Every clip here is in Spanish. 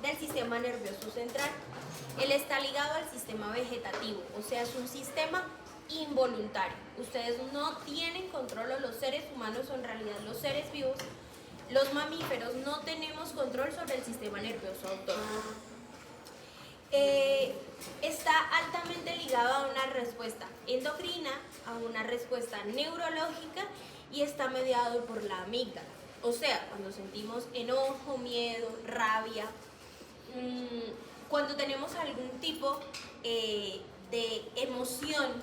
del sistema nervioso central. Él está ligado al sistema vegetativo, o sea, es un sistema involuntario. Ustedes no tienen control, o los seres humanos, o en realidad los seres vivos, los mamíferos, no tenemos control sobre el sistema nervioso autónomo. Está altamente ligado a una respuesta endocrina, a una respuesta neurológica y está mediado por la amígdala. O sea, cuando sentimos enojo, miedo, rabia, cuando tenemos algún tipo de emoción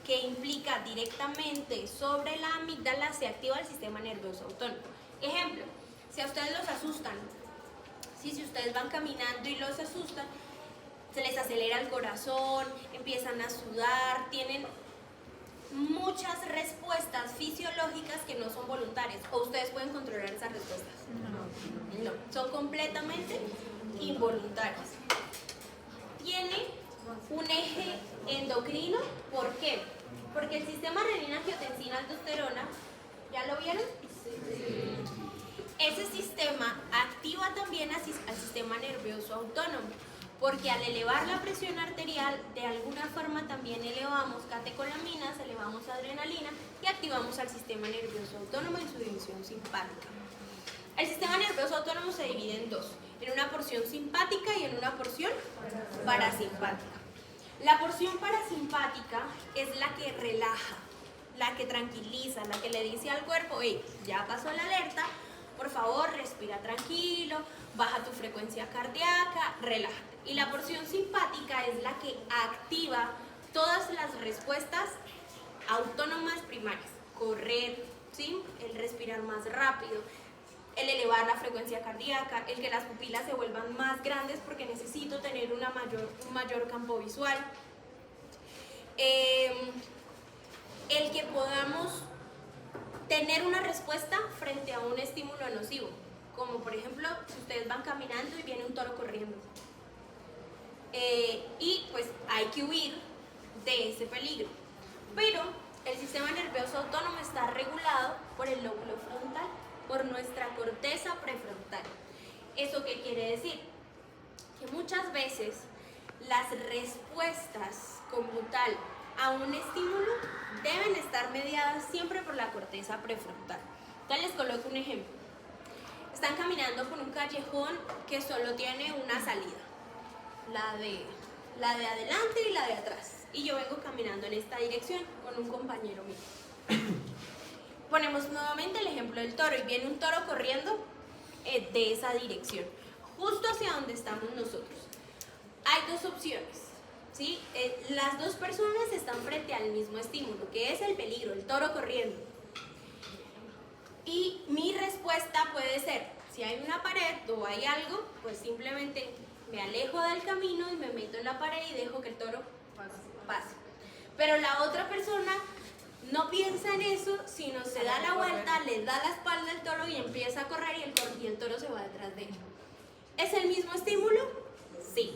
que implica directamente sobre la amígdala, se activa el sistema nervioso autónomo. Ejemplo, si a ustedes los asustan, si ustedes van caminando y los asustan, se les acelera el corazón, empiezan a sudar, tienen muchas respuestas fisiológicas que no son voluntarias. ¿O ustedes pueden controlar esas respuestas? No, son completamente involuntarias. Tiene un eje endocrino, ¿por qué? Porque el sistema renina-angiotensina-aldosterona, ¿ya lo vieron? Sí. Ese sistema activa también al sistema nervioso autónomo, porque al elevar la presión arterial, de alguna forma también elevamos catecolaminas, elevamos adrenalina y activamos al sistema nervioso autónomo en su división simpática. El sistema nervioso autónomo se divide en dos, en una porción simpática y en una porción parasimpática. La porción parasimpática es la que relaja, la que tranquiliza, la que le dice al cuerpo, hey, ya pasó la alerta, por favor, respira tranquilo, baja tu frecuencia cardíaca, relájate. Y la porción simpática es la que activa todas las respuestas autónomas primarias. Correr, ¿sí? El respirar más rápido, el elevar la frecuencia cardíaca, el que las pupilas se vuelvan más grandes porque necesito tener un mayor campo visual. El que podamos tener una respuesta frente a un estímulo nocivo, como por ejemplo, si ustedes van caminando y viene un toro corriendo. Y pues hay que huir de ese peligro. Pero el sistema nervioso autónomo está regulado por el lóbulo frontal, por nuestra corteza prefrontal. ¿Eso qué quiere decir? Que muchas veces las respuestas como tal a un estímulo deben estar mediadas siempre por la corteza prefrontal. Entonces les coloco un ejemplo. Están caminando por un callejón que solo tiene una salida, la de adelante y la de atrás, y yo vengo caminando en esta dirección con un compañero mío. Ponemos nuevamente el ejemplo del toro y viene un toro corriendo de esa dirección, justo hacia donde estamos nosotros. Hay dos opciones, ¿sí? Las dos personas están frente al mismo estímulo, que es el peligro, el toro corriendo. Y mi respuesta puede ser, si hay una pared o hay algo, pues simplemente me alejo del camino y me meto en la pared y dejo que el toro pase. Pero la otra persona no piensa en eso, sino se da la vuelta, le da la espalda al toro y empieza a correr y el toro se va detrás de él. ¿Es el mismo estímulo? Sí.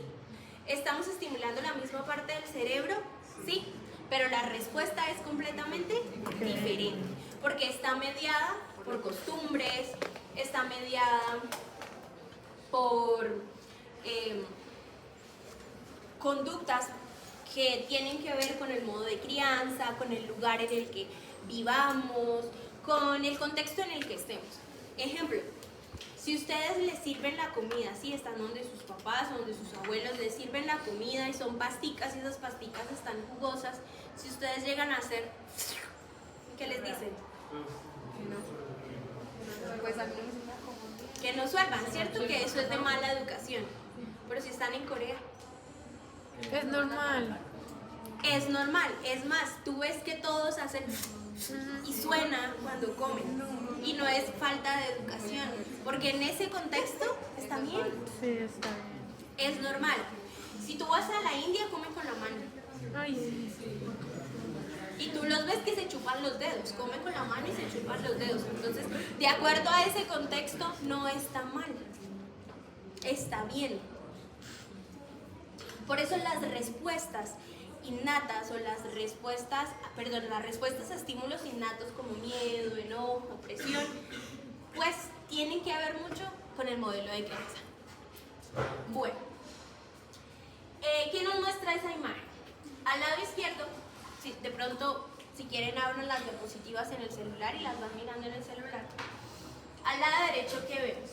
¿Estamos estimulando la misma parte del cerebro? Sí. Pero la respuesta es completamente diferente, porque está mediada por costumbres, está mediada por conductas que tienen que ver con el modo de crianza, con el lugar en el que vivamos, con el contexto en el que estemos. Ejemplo, si ustedes les sirven la comida, ¿sí? Están donde sus papás o donde sus abuelos les sirven la comida y son pasticas y esas pasticas están jugosas, si ustedes llegan a hacer, ¿qué les dicen? No. Pues a mí que no suelvan, ¿cierto? Que eso es de mala educación. Pero si están en Corea, es normal. Es normal. Es más, tú ves que todos hacen y suena cuando comen. Y no es falta de educación, porque en ese contexto está bien. Sí, está bien. Es normal. Si tú vas a la India, comen con la mano. Ay, sí. Y tú los ves que se chupan los dedos, comen con la mano y se chupan los dedos. Entonces, de acuerdo a ese contexto, no está mal, está bien. Por eso las respuestas innatas o las respuestas a estímulos innatos como miedo, enojo, presión, pues tienen que ver mucho con el modelo de crianza. Bueno, ¿qué nos muestra esa imagen? Al lado izquierdo, si de pronto, si quieren, abran las diapositivas en el celular y las van mirando en el celular. Al lado derecho, ¿qué vemos?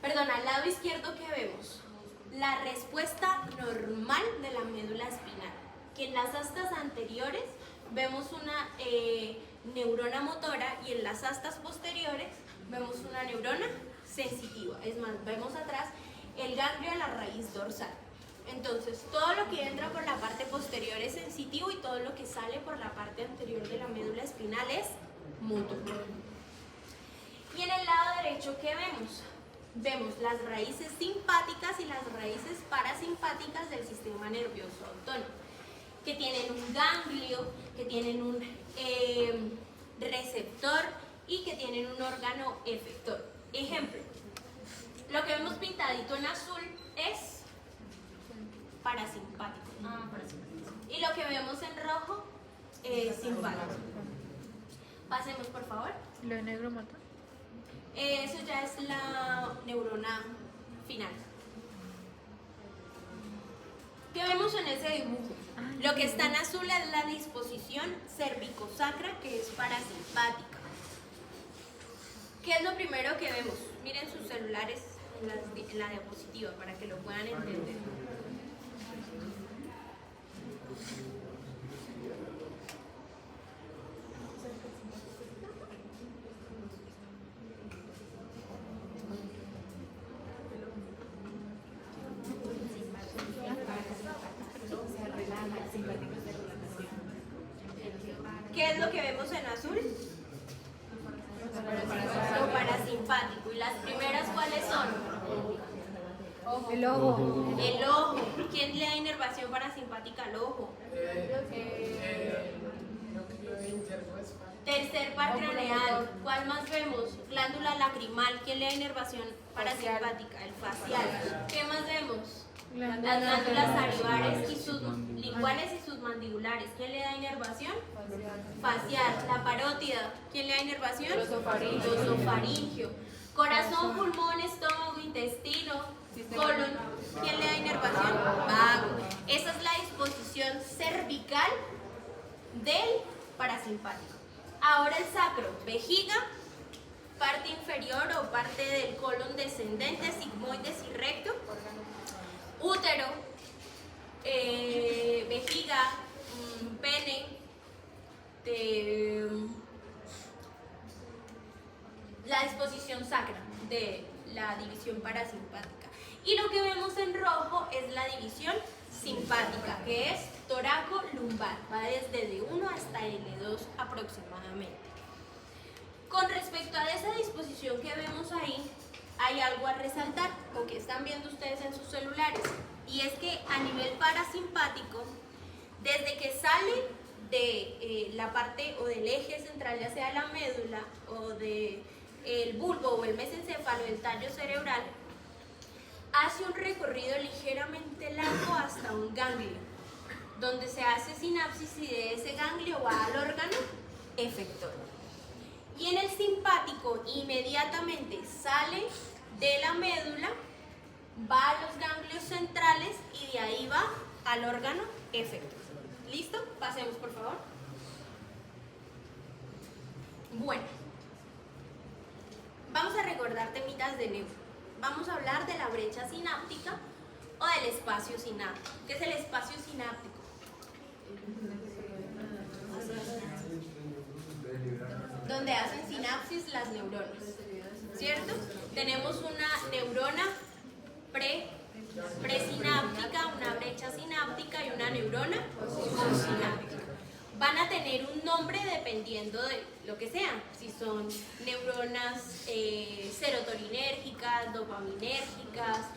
Perdón, al lado izquierdo, ¿qué vemos? La respuesta normal de la médula espinal, que en las astas anteriores vemos una neurona motora y en las astas posteriores vemos una neurona sensitiva. Es más, vemos atrás el ganglio de la raíz dorsal. Entonces, todo lo que entra por la parte posterior es sensitivo y todo lo que sale por la parte anterior de la médula espinal es motor. Y en el lado derecho, ¿qué vemos? Vemos las raíces simpáticas y las raíces parasimpáticas del sistema nervioso autónomo, que tienen un ganglio, que tienen un receptor y que tienen un órgano efector. Ejemplo, lo que vemos pintadito en azul es parasimpático. Y lo que vemos en rojo es simpático. Pasemos, por favor. ¿Lo de negro mata? Eso ya es la neurona final. ¿Qué vemos en ese dibujo? Lo que está en azul es la disposición cervicosacra, que es parasimpática. ¿Qué es lo primero que vemos? Miren sus celulares en la diapositiva para que lo puedan entender. ¿Qué es lo que vemos en azul? Lo parasimpático. ¿Y las primeras cuáles son? El ojo. El ojo. ¿Quién le da inervación parasimpática al ojo? Tercer par craneal. ¿Cuál más vemos? Glándula lacrimal. ¿Quién le da inervación parasimpática? El facial. ¿Qué más vemos? Las glándulas salivares y sublinguales y submandibulares. ¿Quién le da inervación? Facial. La parótida. ¿Quién le da inervación? Glosofaringio. Corazón, pulmón, estómago, intestino, colon. ¿Quién le da inervación? Vago. Esa es la disposición cervical del parasimpático. Ahora el sacro. Vejiga, parte inferior o parte del colon descendente, sigmoides y recto. Útero, vejiga, pene, la disposición sacra de la división parasimpática. Y lo que vemos en rojo es la división simpática, que es toraco-lumbar, va desde D1 hasta L2 aproximadamente. Con respecto a esa disposición que vemos ahí, hay algo a resaltar, o que están viendo ustedes en sus celulares, y es que a nivel parasimpático, desde que sale de la parte o del eje central, ya sea la médula o del bulbo o el mesencéfalo del tallo cerebral, hace un recorrido ligeramente largo hasta un ganglio, donde se hace sinapsis y de ese ganglio va al órgano efector. Y en el simpático inmediatamente sale de la médula, va a los ganglios centrales y de ahí va al órgano efector. ¿Listo? Pasemos, por favor. Bueno, vamos a recordar temitas de neuro. Vamos a hablar de la brecha sináptica o del espacio sináptico. ¿Qué es el espacio sináptico? Donde hacen sinapsis las neuronas, ¿cierto? Tenemos una neurona presináptica, una brecha sináptica y una neurona postsináptica. Van a tener un nombre dependiendo de lo que sean, si son neuronas serotoninérgicas, dopaminérgicas,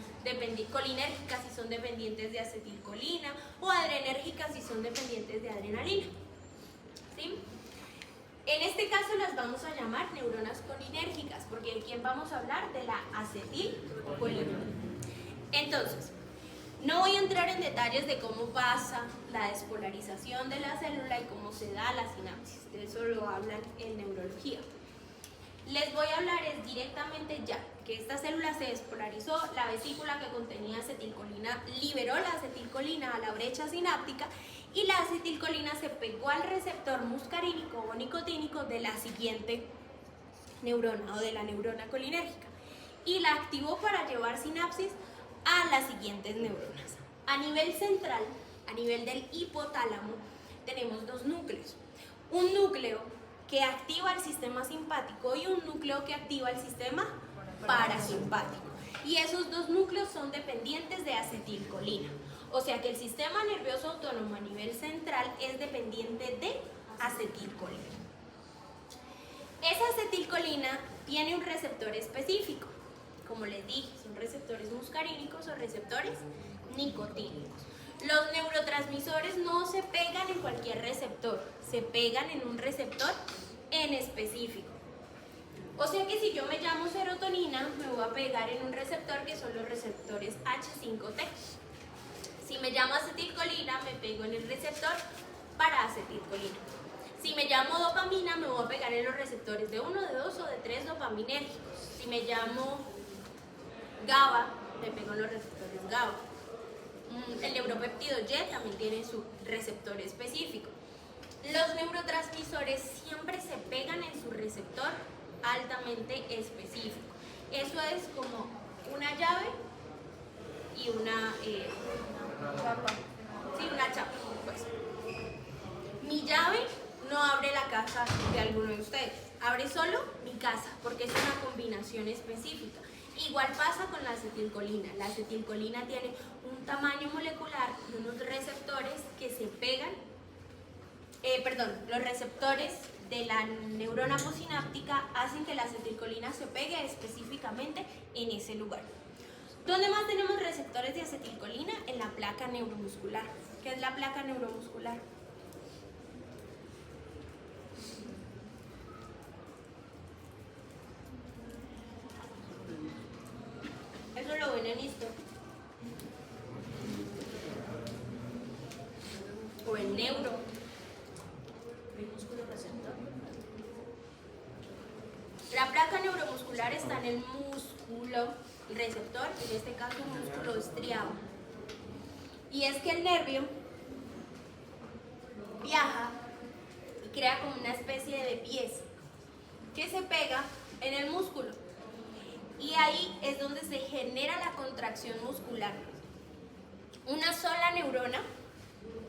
colinérgicas si son dependientes de acetilcolina o adrenérgicas si son dependientes de adrenalina. ¿Sí? En este caso las vamos a llamar neuronas colinérgicas, porque ¿de quién vamos a hablar? De la acetilcolina. Entonces, no voy a entrar en detalles de cómo pasa la despolarización de la célula y cómo se da la sinapsis, de eso lo hablan en neurología. Les voy a hablar directamente ya, que esta célula se despolarizó, la vesícula que contenía acetilcolina liberó la acetilcolina a la brecha sináptica y la acetilcolina se pegó al receptor muscarínico o nicotínico de la siguiente neurona o de la neurona colinérgica y la activó para llevar sinapsis a las siguientes neuronas. A nivel central, a nivel del hipotálamo, tenemos dos núcleos. Un núcleo que activa el sistema simpático y un núcleo que activa el sistema parasimpático. Y esos dos núcleos son dependientes de acetilcolina. O sea que el sistema nervioso autónomo a nivel central es dependiente de acetilcolina. Esa acetilcolina tiene un receptor específico. Como les dije, son receptores muscarínicos o receptores nicotínicos. Los neurotransmisores no se pegan en cualquier receptor, se pegan en un receptor en específico. O sea que si yo me llamo serotonina, me voy a pegar en un receptor que son los receptores H5T. Si me llamo acetilcolina, me pego en el receptor para acetilcolina. Si me llamo dopamina, me voy a pegar en los receptores de 1, de 2 o de 3 dopaminérgicos. Si me llamo GABA, me pego en los receptores GABA. El neuropéptido Y también tiene su receptor específico. Los neurotransmisores siempre se pegan en su receptor altamente específico. Eso es como una llave y una chapa. Sí, una chapa. Pues. Mi llave no abre la casa de alguno de ustedes, abre solo mi casa porque es una combinación específica. Igual pasa con la acetilcolina. La acetilcolina tiene un tamaño molecular y unos receptores que se pegan, los receptores de la neurona posináptica hacen que la acetilcolina se pegue específicamente en ese lugar. ¿Dónde más tenemos receptores de acetilcolina? En la placa neuromuscular. ¿Qué es la placa neuromuscular? Eso lo ven en esto. O el neuro. El músculo receptor. La placa neuromuscular está en el músculo receptor, en este caso un músculo estriado. Y es que el nervio viaja y crea como una especie de pieza que se pega en el músculo. Y ahí es donde se genera la contracción muscular. Una sola neurona,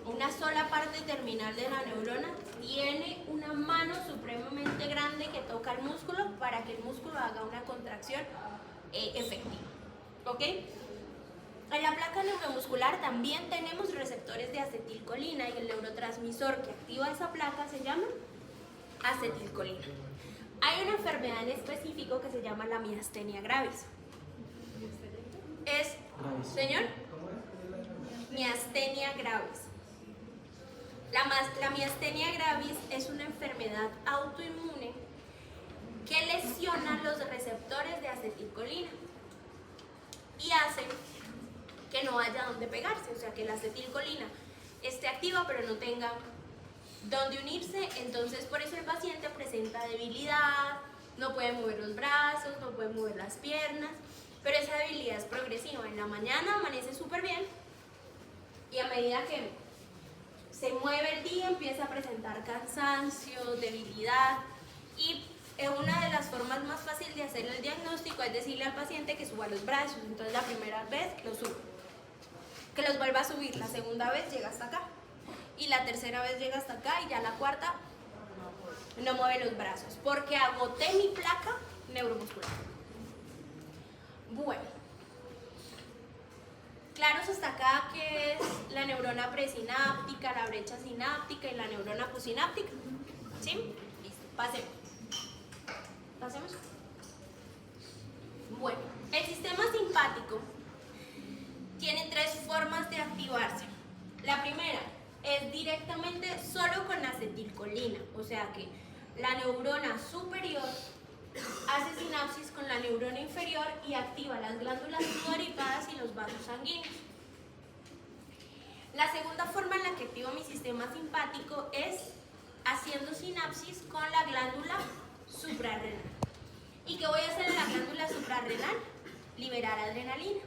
una sola parte terminal de la neurona tiene una mano supremamente grande que toca el músculo para que el músculo haga una contracción efectiva. ¿Ok? En la placa neuromuscular también tenemos receptores de acetilcolina y el neurotransmisor que activa esa placa se llama acetilcolina. Hay una enfermedad en específico que se llama la miastenia gravis. ¿Señor? Miastenia gravis. La miastenia gravis es una enfermedad autoinmune que lesiona los receptores de acetilcolina y hace que no haya donde pegarse, o sea que la acetilcolina esté activa pero no tenga donde unirse. Entonces por eso el paciente presenta debilidad, no puede mover los brazos, no puede mover las piernas, pero esa debilidad es progresiva. En la mañana amanece súper bien y a medida que se mueve el día empieza a presentar cansancio, debilidad, y una de las formas más fáciles de hacer el diagnóstico es decirle al paciente que suba los brazos. Entonces la primera vez los sube, que los vuelva a subir, la segunda vez llega hasta acá y la tercera vez llega hasta acá y ya la cuarta no mueve los brazos porque agoté mi placa neuromuscular. Bueno, claros hasta acá que es la neurona presináptica, la brecha sináptica y la neurona posináptica. ¿Sí? Listo, pasemos. Pasemos. Bueno, el sistema simpático tiene tres formas de activarse. La primera es directamente solo con acetilcolina, o sea que la neurona superior hace sinapsis con la neurona inferior y activa las glándulas sudoríparas y los vasos sanguíneos. La segunda forma en la que activo mi sistema simpático es haciendo sinapsis con la glándula suprarrenal. ¿Y qué voy a hacer en la glándula suprarrenal? Liberar adrenalina.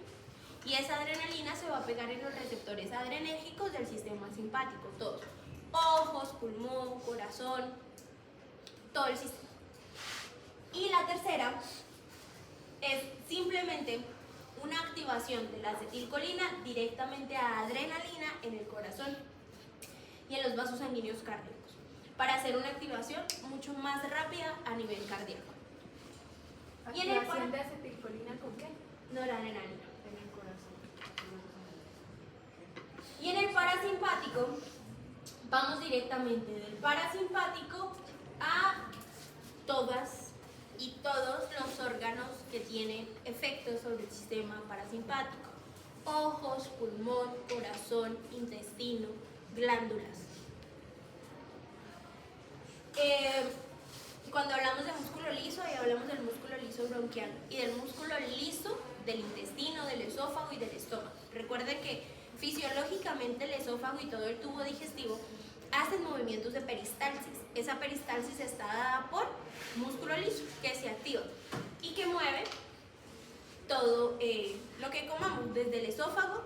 Y esa adrenalina se va a pegar en los receptores adrenérgicos del sistema simpático, todos. Ojos, pulmón, corazón, todo el sistema. Y la tercera es simplemente una activación de la acetilcolina directamente a adrenalina en el corazón y en los vasos sanguíneos cardíacos, para hacer una activación mucho más rápida a nivel cardíaco. ¿Y en el ¿Activación de acetilcolina con qué? noradrenalina. En el corazón. Y en el parasimpático, vamos directamente del parasimpático a todas y todos los órganos que tienen efectos sobre el sistema parasimpático. Ojos, pulmón, corazón, intestino, glándulas. Cuando hablamos de músculo liso, ahí hablamos del músculo liso bronquial y del músculo liso del intestino, del esófago y del estómago. Recuerden que fisiológicamente el esófago y todo el tubo digestivo hacen movimientos de peristalsis. Esa peristalsis está dada por músculo liso que se activa y que mueve todo lo que comamos, desde el esófago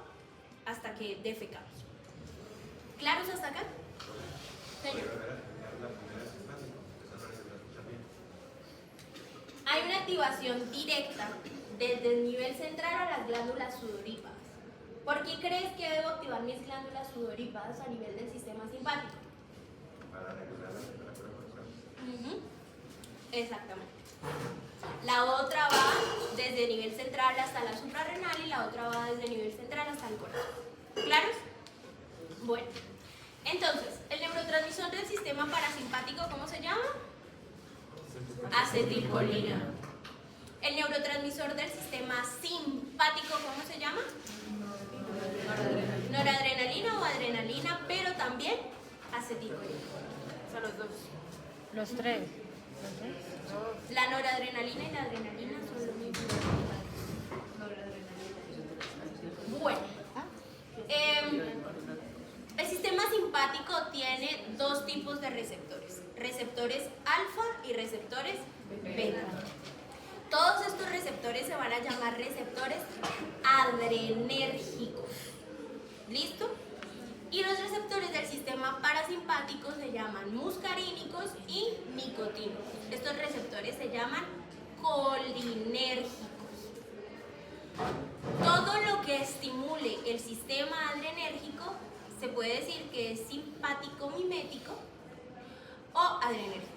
hasta que defecamos. ¿Claros hasta acá? Señor. Hay una activación directa desde el nivel central a las glándulas sudoríparas. ¿Por qué crees que debo activar mis glándulas sudoríparas a nivel del sistema simpático? Para regular la temperatura corporal. Exactamente. La otra va desde el nivel central hasta la suprarrenal y la otra va desde el nivel central hasta el corazón. ¿Claros? Bueno, entonces, el neurotransmisor del sistema parasimpático, ¿cómo se llama? Acetilcolina. El neurotransmisor del sistema simpático, ¿cómo se llama? Noradrenalina o adrenalina, pero también acetilcolina. Son los dos. Los tres. La noradrenalina y la adrenalina son lo mismo. Bueno, el sistema simpático tiene dos tipos de receptores: receptores alfa y receptores beta. Todos estos receptores se van a llamar receptores adrenérgicos. ¿Listo? Y los receptores del sistema parasimpático se llaman muscarínicos y nicotínicos. Estos receptores se llaman colinérgicos. Todo lo que estimule el sistema adrenérgico se puede decir que es simpático mimético o adrenérgico.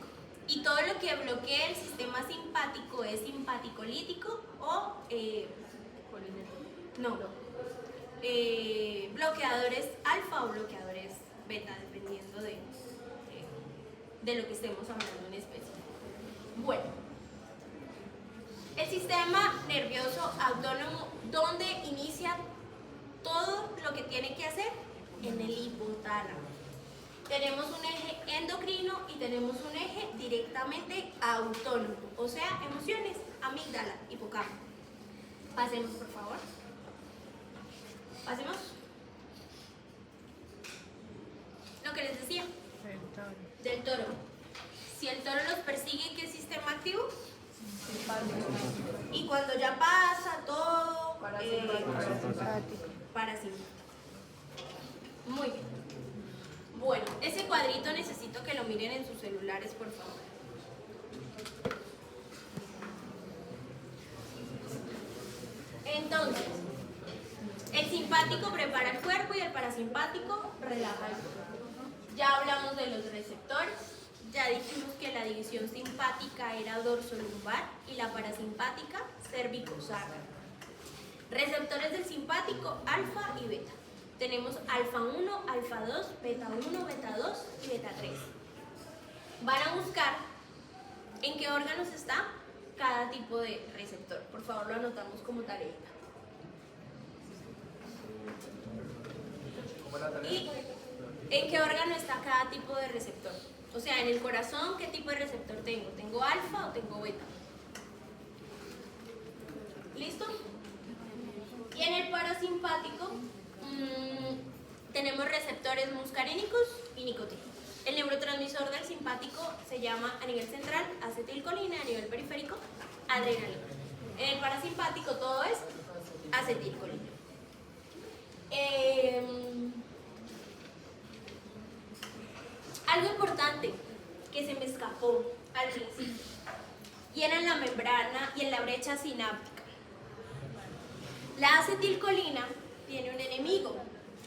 Y todo lo que bloquee el sistema simpático es simpaticolítico o bloqueadores alfa o bloqueadores beta, dependiendo de lo que estemos hablando en específico. Bueno, el sistema nervioso autónomo, ¿dónde inicia todo lo que tiene que hacer? En el hipotálamo. Tenemos un eje endocrino y tenemos un eje directamente autónomo, o sea, emociones, amígdala, hipocampo. Pasemos, por favor. Pasemos. Lo que les decía. Del toro. Si el toro los persigue, ¿qué sistema activo? Y cuando ya pasa todo, parasimpático. Muy bien. Bueno, ese cuadrito necesito que lo miren en sus celulares, por favor. Entonces, el simpático prepara el cuerpo y el parasimpático relaja el cuerpo. Ya hablamos de los receptores, ya dijimos que la división simpática era dorsolumbar y la parasimpática cervicosacra. Receptores del simpático alfa y beta. Tenemos alfa 1, alfa 2, beta 1, beta 2 y beta 3. Van a buscar en qué órganos está cada tipo de receptor. Por favor, lo anotamos como tarea. ¿Y en qué órgano está cada tipo de receptor? O sea, en el corazón, ¿qué tipo de receptor tengo? ¿Tengo alfa o tengo beta? ¿Listo? Y en el parasimpático tenemos receptores muscarínicos y nicotínicos. El neurotransmisor del simpático se llama a nivel central acetilcolina, a nivel periférico adrenalina. En el parasimpático todo es acetilcolina. Algo importante que se me escapó al principio, y era en la membrana y en la brecha sináptica. La acetilcolina tiene un enemigo,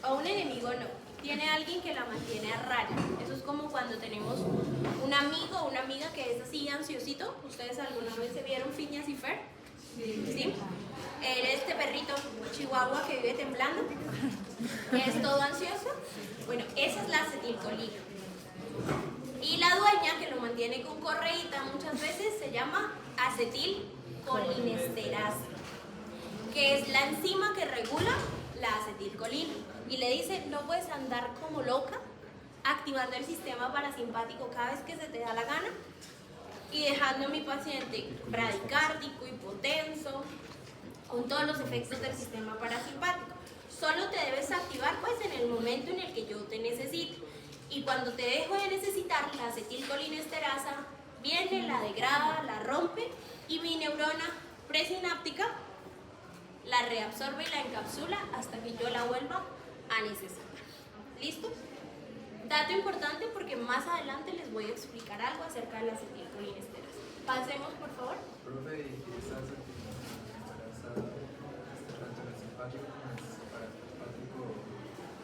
o un enemigo no, tiene alguien que la mantiene a raya. Eso es como cuando tenemos un amigo o una amiga que es así ansiosito. ¿Ustedes alguna vez se vieron Phineas y Ferb? ¿Sí? Este perrito chihuahua que vive temblando, que es todo ansioso. Bueno, esa es la acetilcolina. Y la dueña que lo mantiene con correíta muchas veces se llama acetilcolinesterasa, que es la enzima que regula la acetilcolina. Y le dice, no puedes andar como loca activando el sistema parasimpático cada vez que se te da la gana y dejando a mi paciente bradicárdico, hipotenso, con todos los efectos del sistema parasimpático. Solo te debes activar pues en el momento en el que yo te necesito. Y cuando te dejo de necesitar, la acetilcolinesterasa viene, la degrada, la rompe y mi neurona presináptica la reabsorbe y la encapsula hasta que yo la vuelva a necesitar. ¿Listo? Dato importante porque más adelante les voy a explicar algo acerca de la acetilcolinesterasa. Pasemos, por favor. Profe, ¿y esa acetilcolinesterasa, tanto en el simpático como en el parasimpático,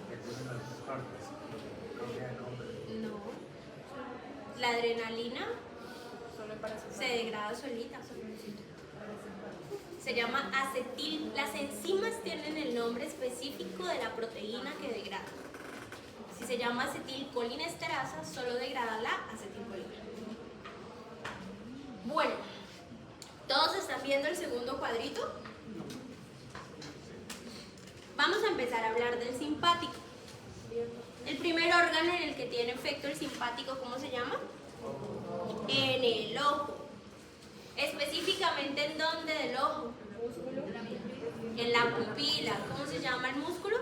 recurren a las partes? Cambia de nombre. No. La adrenalina Solo para se degrada solita. Se llama acetil. Las enzimas tienen el nombre específico de la proteína que degrada. Si se llama acetilcolinesterasa, solo degrada la acetilcolina. Bueno, ¿todos están viendo el segundo cuadrito? Vamos a empezar a hablar del simpático. El primer órgano en el que tiene efecto el simpático, ¿cómo se llama? En el ojo. Específicamente, ¿en dónde del ojo? En la pupila. ¿Cómo se llama el músculo?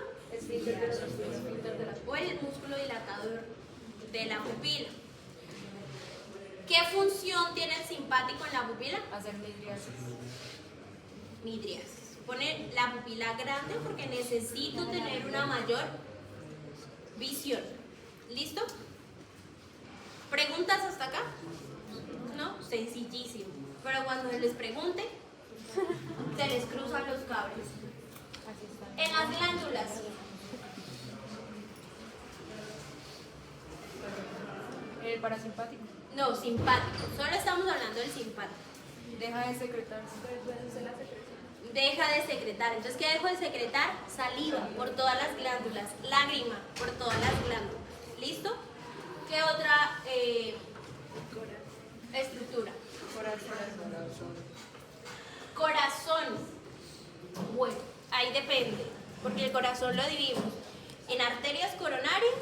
O el músculo dilatador de la pupila. ¿Qué función tiene el simpático en la pupila? hacer midriasis. Midriasis. Pone la pupila grande porque necesito tener una mayor visión. ¿Listo? ¿Preguntas hasta acá? ¿No? Sencillísimo. Pero cuando les pregunte, se les cruzan los cables. Así está. En las glándulas. El parasimpático No, simpático. Solo estamos hablando del simpático. deja de secretarse. Deja de secretar. Entonces, ¿qué dejo de secretar? Saliva por todas las glándulas. Lágrima por todas las glándulas. ¿Listo? ¿Qué otra estructura? Corazón. Bueno, ahí depende. Porque el corazón lo dividimos en arterias coronarias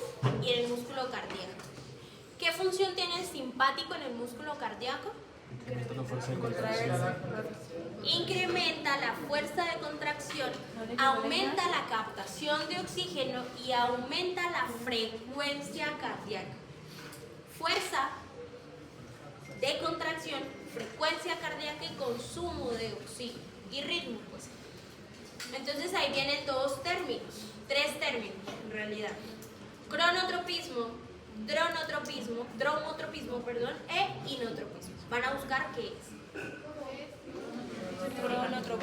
y en el músculo cardíaco. ¿Qué función tiene el simpático en el músculo cardíaco? Incrementa la fuerza de contracción, aumenta la captación de oxígeno y aumenta la frecuencia cardíaca. Fuerza de contracción, frecuencia cardíaca y consumo de oxígeno y ritmo, pues. Entonces ahí vienen tres términos en realidad: cronotropismo, dromotropismo, e inotropismo. Van a buscar qué es.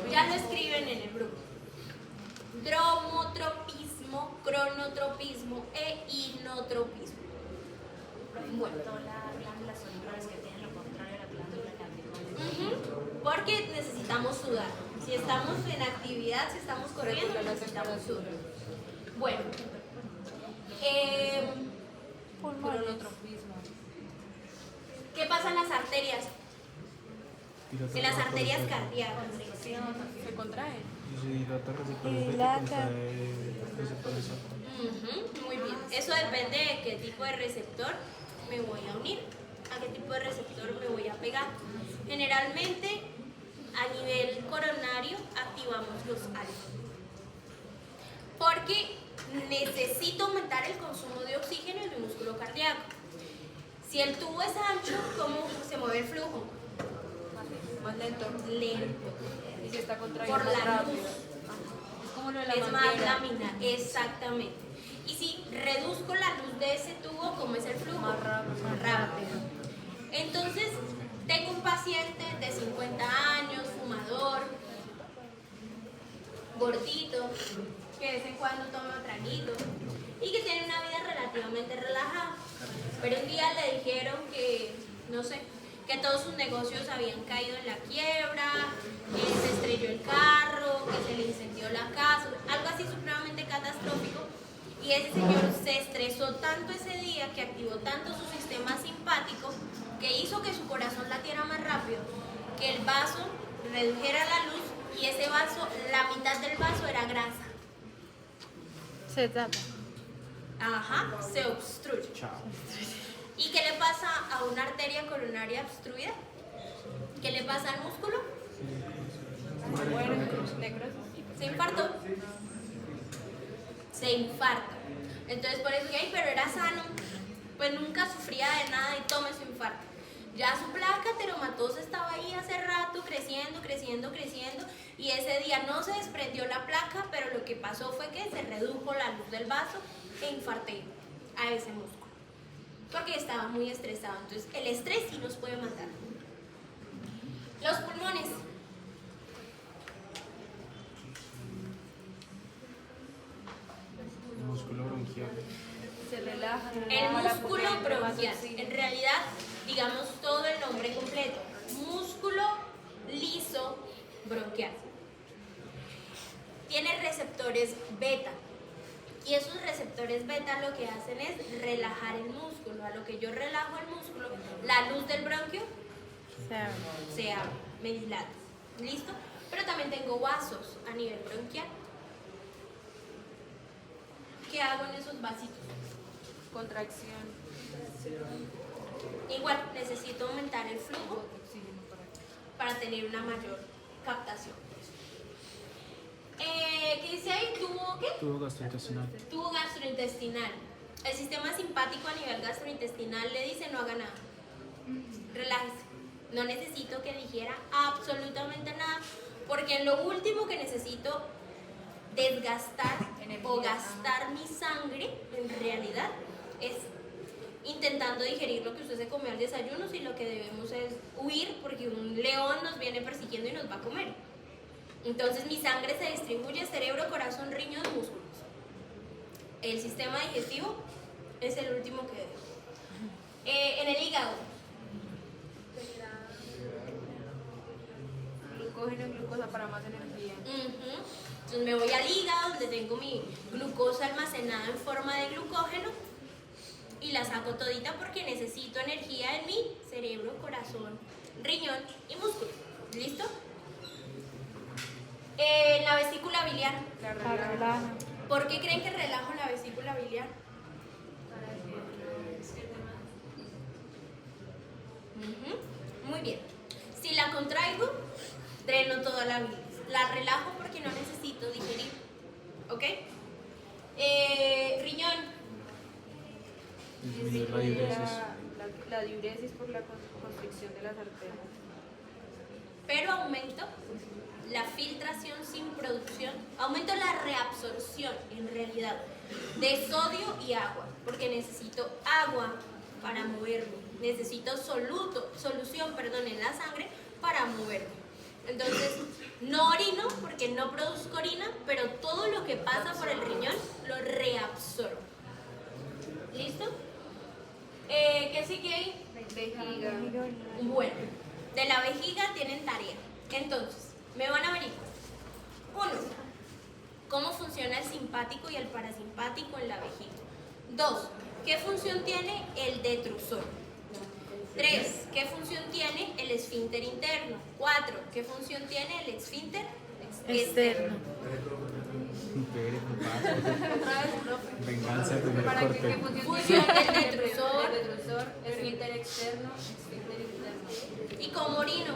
Ya lo escriben en el grupo. Dromotropismo, cronotropismo e inotropismo. Bueno. Porque necesitamos sudar. Si estamos en actividad, si estamos corriendo, necesitamos sudar. Bueno. Cronotropismo. ¿Qué pasa en las arterias? En las arterias cardíacas. Se contrae. Muy bien. Eso depende de qué tipo de receptor me voy a unir, a qué tipo de receptor me voy a pegar. Generalmente, a nivel coronario, activamos los alfa. Porque necesito aumentar el consumo de oxígeno en mi músculo cardíaco. Si el tubo es ancho, ¿cómo se mueve el flujo? Más lento. lento. Y si está contraído Por más la rápido. luz. Es como lo de la Es más manguera. lámina, exactamente. Y si reduzco la luz de ese tubo, ¿cómo es el flujo? Más rápido. Más rápido. Entonces, tengo un paciente de 50 años, fumador, gordito, que de vez en cuando toma traguito y que tiene una vida relativamente relajada. Pero un día le dijeron que, no sé, que todos sus negocios habían caído en la quiebra, que se estrelló el carro, que se le incendió la casa, algo así supremamente catastrófico. Y ese señor se estresó tanto ese día, que activó tanto su sistema simpático, que hizo que su corazón latiera más rápido, que el vaso redujera la luz y ese vaso, la mitad del vaso era grasa. Se tapa. Ajá, se obstruye. ¿Y qué le pasa a una arteria coronaria obstruida? ¿Qué le pasa al músculo? Bueno, necrosis. ¿Se infartó? Se infarta. Entonces por eso que, ay, pero era sano, pues nunca sufría de nada y tome su infarto. Ya su placa ateromatosa estaba ahí hace rato, creciendo, creciendo, creciendo, y ese día no se desprendió la placa, pero lo que pasó fue que se redujo la luz del vaso e infarté a ese músculo, porque estaba muy estresado. Entonces el estrés sí nos puede matar. Los pulmones. El músculo bronquial. Se relaja. El para músculo poder entre más bronquial, oxígeno. en realidad, digamos todo el nombre completo, músculo liso bronquial. Tiene receptores beta, y esos receptores beta lo que hacen es relajar el músculo. A lo que yo relajo el músculo, la luz del bronquio se abre, me dilata. ¿Listo? Pero también tengo vasos a nivel bronquial. ¿Qué hago en esos vasitos? Contracción. Igual, necesito aumentar el flujo Oxígeno para acá. para tener una mayor captación. ¿Qué dice ahí? ¿Tubo qué? Tubo gastrointestinal. Tubo gastrointestinal. El sistema simpático a nivel gastrointestinal le dice no haga nada. Relájese. No necesito que digiera absolutamente nada, porque en lo último que necesito desgastar o gastar mi sangre, en realidad, es intentando digerir lo que usted se comió al desayuno, si lo que debemos es huir porque un león nos viene persiguiendo y nos va a comer. Entonces mi sangre se distribuye cerebro, corazón, riñón, músculos. El sistema digestivo es el último que debo. En el hígado, Glucógeno y glucosa para más energía. entonces me voy al hígado donde tengo mi glucosa almacenada en forma de glucógeno y la saco todita porque necesito energía en mi cerebro, corazón, riñón y músculo. ¿Listo? La vesícula biliar. La La relaja. relaja. ¿Por qué creen que relajo la vesícula biliar? Muy bien. Si la contraigo, dreno toda la bilis. La relajo porque no necesito digerir. ¿Ok? Riñón. Disminuir la diuresis. La diuresis por la constricción de las arterias. Pero aumento la filtración sin producción, aumento la reabsorción en realidad de sodio y agua, porque necesito agua para moverme, necesito solución en la sangre para moverme. Entonces, no orino porque no produzco orina, pero todo lo que pasa por el riñón lo reabsorbo. ¿Listo? ¿Qué sigue ahí? Vejiga. Bueno, de la vejiga tienen tarea. Entonces, me van a averiguar. 1. ¿Cómo funciona el simpático y el parasimpático en la vejiga? 2. ¿Qué función tiene el detrusor? 3. ¿Qué función tiene el esfínter interno? 4. ¿Qué función tiene el esfínter externo? Otra vez, profe. Venganza, primer ¿Para qué corte. Función del detrusor. El detrusor, esfínter externo, esfínter interno. ¿Y cómo orino?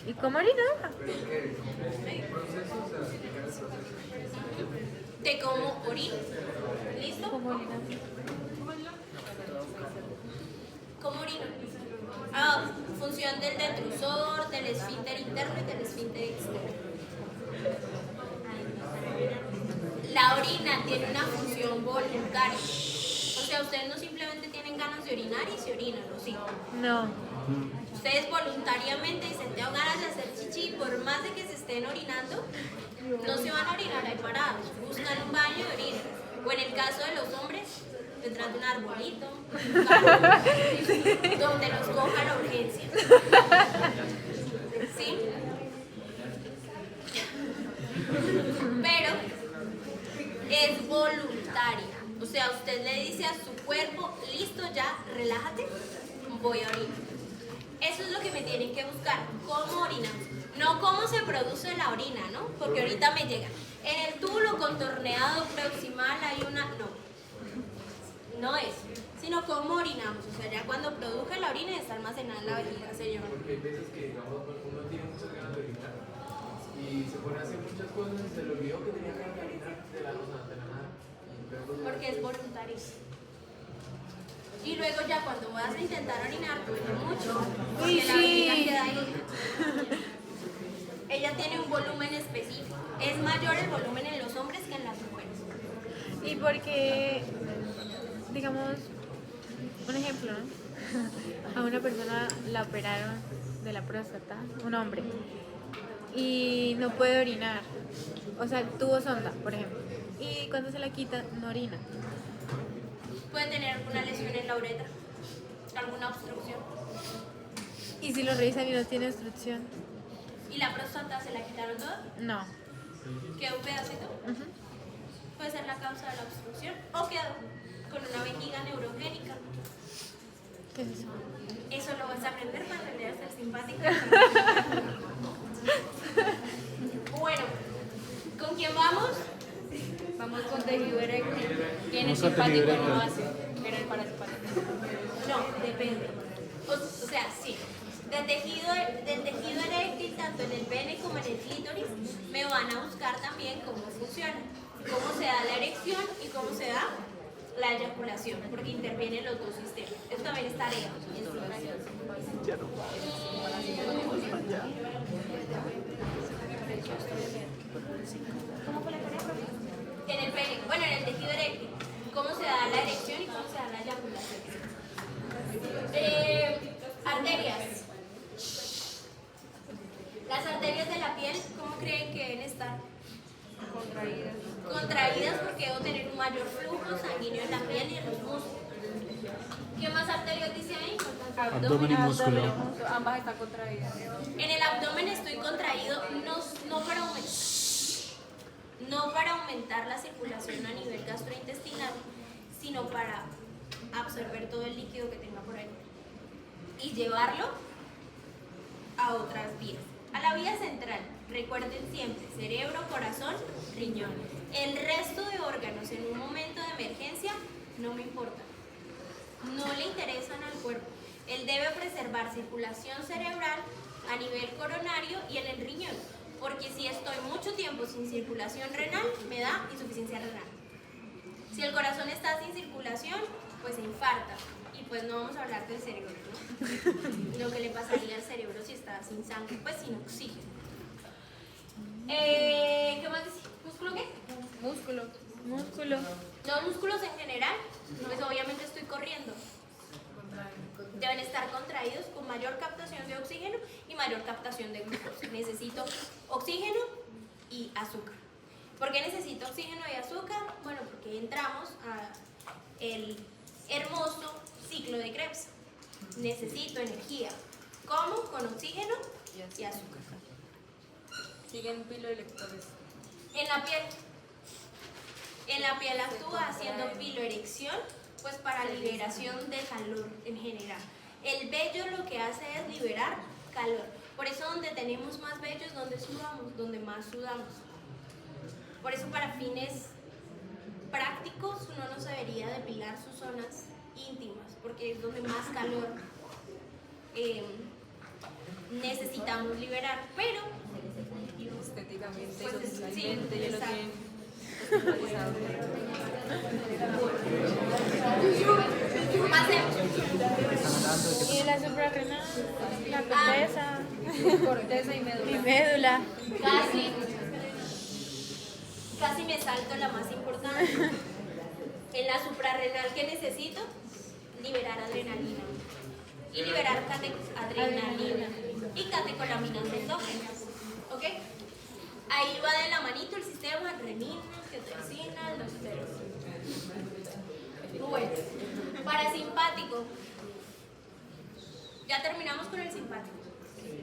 ¿Y cómo orina? De cómo orino. ¿Listo? ¿Cómo orina? ¿Cómo orino? Función del detrusor, del esfínter interno y del esfínter externo. La orina tiene una función voluntaria. O sea, ustedes no simplemente tienen ganas de orinar y se orinan, ¿no? Sí. No. Ustedes voluntariamente dicen, tengo ganas de hacer chichi, por más de que se estén orinando, no se van a orinar ahí parados. Buscan un baño y orinan. O en el caso de los hombres, detrás de un arbolito, donde los coja la urgencia. ¿Sí? Pero es voluntaria. O sea, usted le dice a su cuerpo, listo, ya, relájate, voy a orinar. Eso es lo que me tienen que buscar, cómo orinamos. No cómo se produce la orina, ¿no? Porque ahorita me llega. En el túbulo contorneado proximal hay una... No es, sino cómo orinamos. O sea, ya cuando produje la orina está almacenada en la vejiga, señor. Porque hay veces que, digamos, uno tiene muchas ganas de orinar y se pone a hacer muchas cosas y se le olvidó que tenía ganas de orinar de la nada. Porque es voluntario. Y luego ya cuando vas a intentar orinar, duele mucho, porque la vejiga queda ahí. Ella tiene un volumen específico. Es mayor el volumen en los hombres que en las mujeres. Y porque, digamos, un ejemplo, ¿no? A una persona la operaron de la próstata, un hombre, y no puede orinar. O sea, tuvo sonda, por ejemplo. Y cuando se la quita, no orina. Puede tener alguna lesión en la uretra, alguna obstrucción. Y si lo revisan y no tiene obstrucción, ¿Y la próstata se la quitaron toda? no. ¿Quedó un pedacito? Puede ser la causa de la obstrucción. O quedó con una vejiga neurogénica. ¿Qué es eso? Eso lo vas a aprender para aprender a ser simpático. Bueno, ¿con quién vamos? Vamos con tejido eréctil. ¿Quién es simpático no hace? Pero el parasimpático. No, depende. O sea, sí. Del tejido eréctil, tanto en el pene como en el clítoris, me van a buscar también cómo funciona, cómo se da la erección y cómo se da la eyaculación, porque intervienen los dos sistemas. Eso también es tarea. En el pene, bueno, en el tejido eréctil, cómo se da la erección y cómo se da la eyaculación. Arterias. Las arterias de la piel, ¿cómo creen que deben estar? Contraídas. Contraídas porque debo tener un mayor flujo sanguíneo en la piel y en los músculos. ¿Qué más arterias dice ahí? Abdomen y músculo. Ambas están contraídas. En el abdomen estoy contraído no para aumentar la circulación a nivel gastrointestinal, sino para absorber todo el líquido que tenga por ahí y llevarlo a otras vías. A la vía central, recuerden siempre, cerebro, corazón, riñón. El resto de órganos en un momento de emergencia no me importa. No le interesan al cuerpo. Él debe preservar circulación cerebral a nivel coronario y en el riñón. Porque si estoy mucho tiempo sin circulación renal, me da insuficiencia renal. Si el corazón está sin circulación, pues se infarta. Y pues no vamos a hablar del cerebro, ¿no? Lo que le pasaría al cerebro si está sin sangre, pues sin oxígeno. ¿Qué más dice? ¿Músculo qué? Músculo. Músculo. Los músculos en general, pues obviamente estoy corriendo. Deben estar contraídos con mayor captación de oxígeno y mayor captación de glucosa. Necesito oxígeno y azúcar. ¿Por qué necesito oxígeno y azúcar? Bueno, porque entramos al hermoso ciclo de Krebs. Necesito energía. ¿Cómo? Con oxígeno y azúcar. Siguen piloelectores. En la piel. En la piel actúa haciendo piloerección, pues para liberación de calor en general. El vello lo que hace es liberar calor. Por eso donde tenemos más vello es donde sudamos, donde más sudamos. Por eso para fines prácticos uno no se debería depilar sus zonas íntimas, porque es donde más calor necesitamos liberar. Pero Estéticamente, pues, socialmente, sí, ya lo exacto. tienen. Pasemos. Y la suprarrenal, la corteza, Corteza y médula. y médula. Casi me salto la más importante. En la suprarrenal, ¿qué necesito? Liberar adrenalina. Y liberar adrenalina y catecolaminas endógenas. ¿Ok? Ahí va de la manito el sistema renina, angiotensina, aldosterona. Bueno, parasimpático. Ya terminamos con el simpático.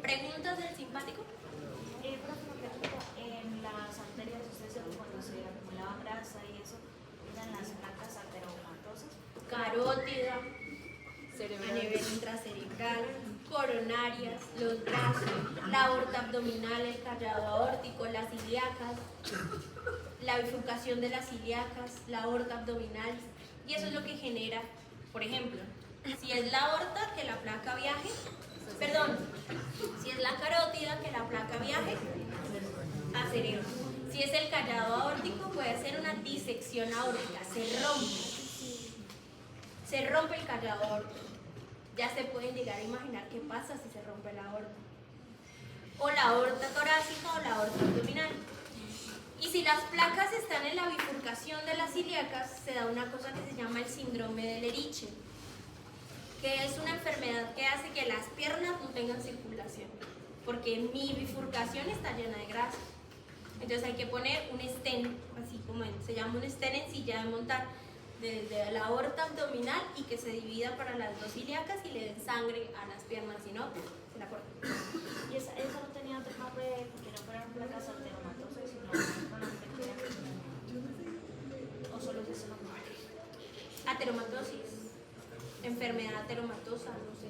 ¿Preguntas del simpático? Profe, una pregunta. En las arterias, ustedes saben cuando se acumulaba grasa y eso, eran las placas ateromatosas. Carótida, a nivel intracerebral, coronarias, los brazos, la aorta abdominal, el callado aórtico, las ilíacas, la bifurcación de las ilíacas, la aorta abdominal, y eso es lo que genera, por ejemplo, si es la aorta, que la placa viaje, perdón, si es la carótida, que la placa viaje a cerebro. Si es el callado aórtico, puede hacer una disección aórtica, se rompe el callado aórtico. Ya se pueden llegar a imaginar qué pasa si se rompe la aorta. O la aorta torácica o la aorta abdominal. Y si las placas están en la bifurcación de las ilíacas, se da una cosa que se llama el síndrome de Leriche, que es una enfermedad que hace que las piernas no tengan circulación, porque mi bifurcación está llena de grasa. Entonces hay que poner un stent, así como se llama un stent en silla de montar, desde la aorta abdominal y que se divida para las dos ilíacas y le den sangre a las piernas, si no, se la cortan. Y esa no tenía otro nombre porque no fueran placas ateromatosas, sino solamente que o solo es ese nombre. Ateromatosis, enfermedad ateromatosa, no sé.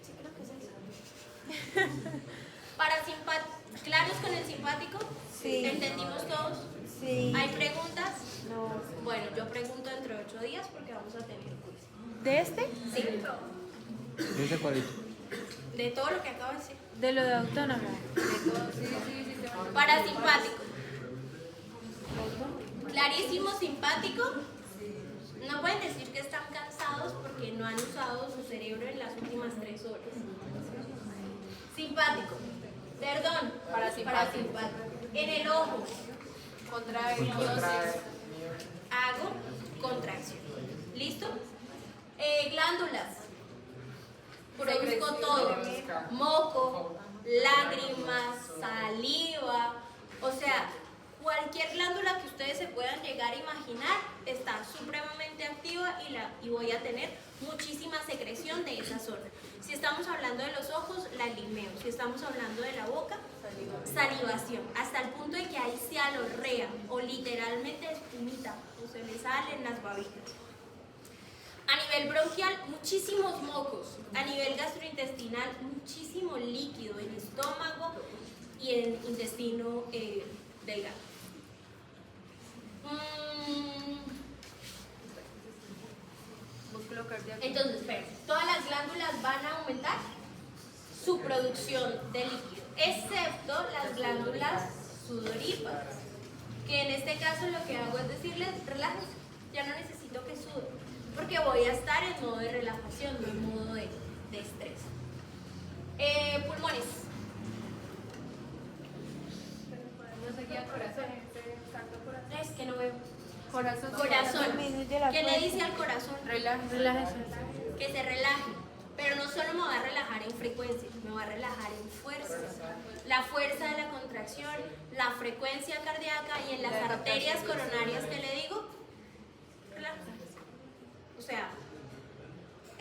Sí, creo que es eso. ¿Claros con el simpático? Sí. ¿Entendimos todos? Sí. ¿Hay preguntas? No. Bueno, yo pregunto dentro de 8 días porque vamos a tener quiz. ¿De este? Sí, ¿Y ese cuadrito? de todo lo que acabo de decir. De lo de autónomo. Parasimpático. Clarísimo, simpático. No pueden decir que están cansados porque no han usado su cerebro en las últimas 3 horas. Simpático. Perdón, parasimpático. En el ojo. Contrae. Hago contracción. ¿Listo? Glándulas. Produzco todo. Moco, lágrimas, saliva. O sea, cualquier glándula que ustedes se puedan llegar a imaginar está supremamente activa y voy a tener muchísima secreción de esa zona. Si estamos hablando de los ojos, la limeo. Si estamos hablando de la boca, salivación. Hasta el punto de que hay cialorrea o literalmente espumita o se le salen las babitas. A nivel bronquial, muchísimos mocos. A nivel gastrointestinal, muchísimo líquido en estómago y en intestino delgado. Músculo cardíaco. Entonces, todas las glándulas van a aumentar su producción de líquido, excepto las glándulas sudoríparas, que en este caso lo que hago es decirles, relájense, ya no necesito que suden, porque voy a estar en modo de relajación, no en modo de estrés. Pulmones. No seguía corazón. Es que no veo. Corazón. Corazón. Disminuye la ¿Qué le fuerza. dice al corazón? Relájese. Que se relaje. Pero no solo me va a relajar en frecuencia, me va a relajar en fuerza. La fuerza de la contracción, la frecuencia cardíaca y en las arterias coronarias, ¿qué le digo? Relájese. O sea,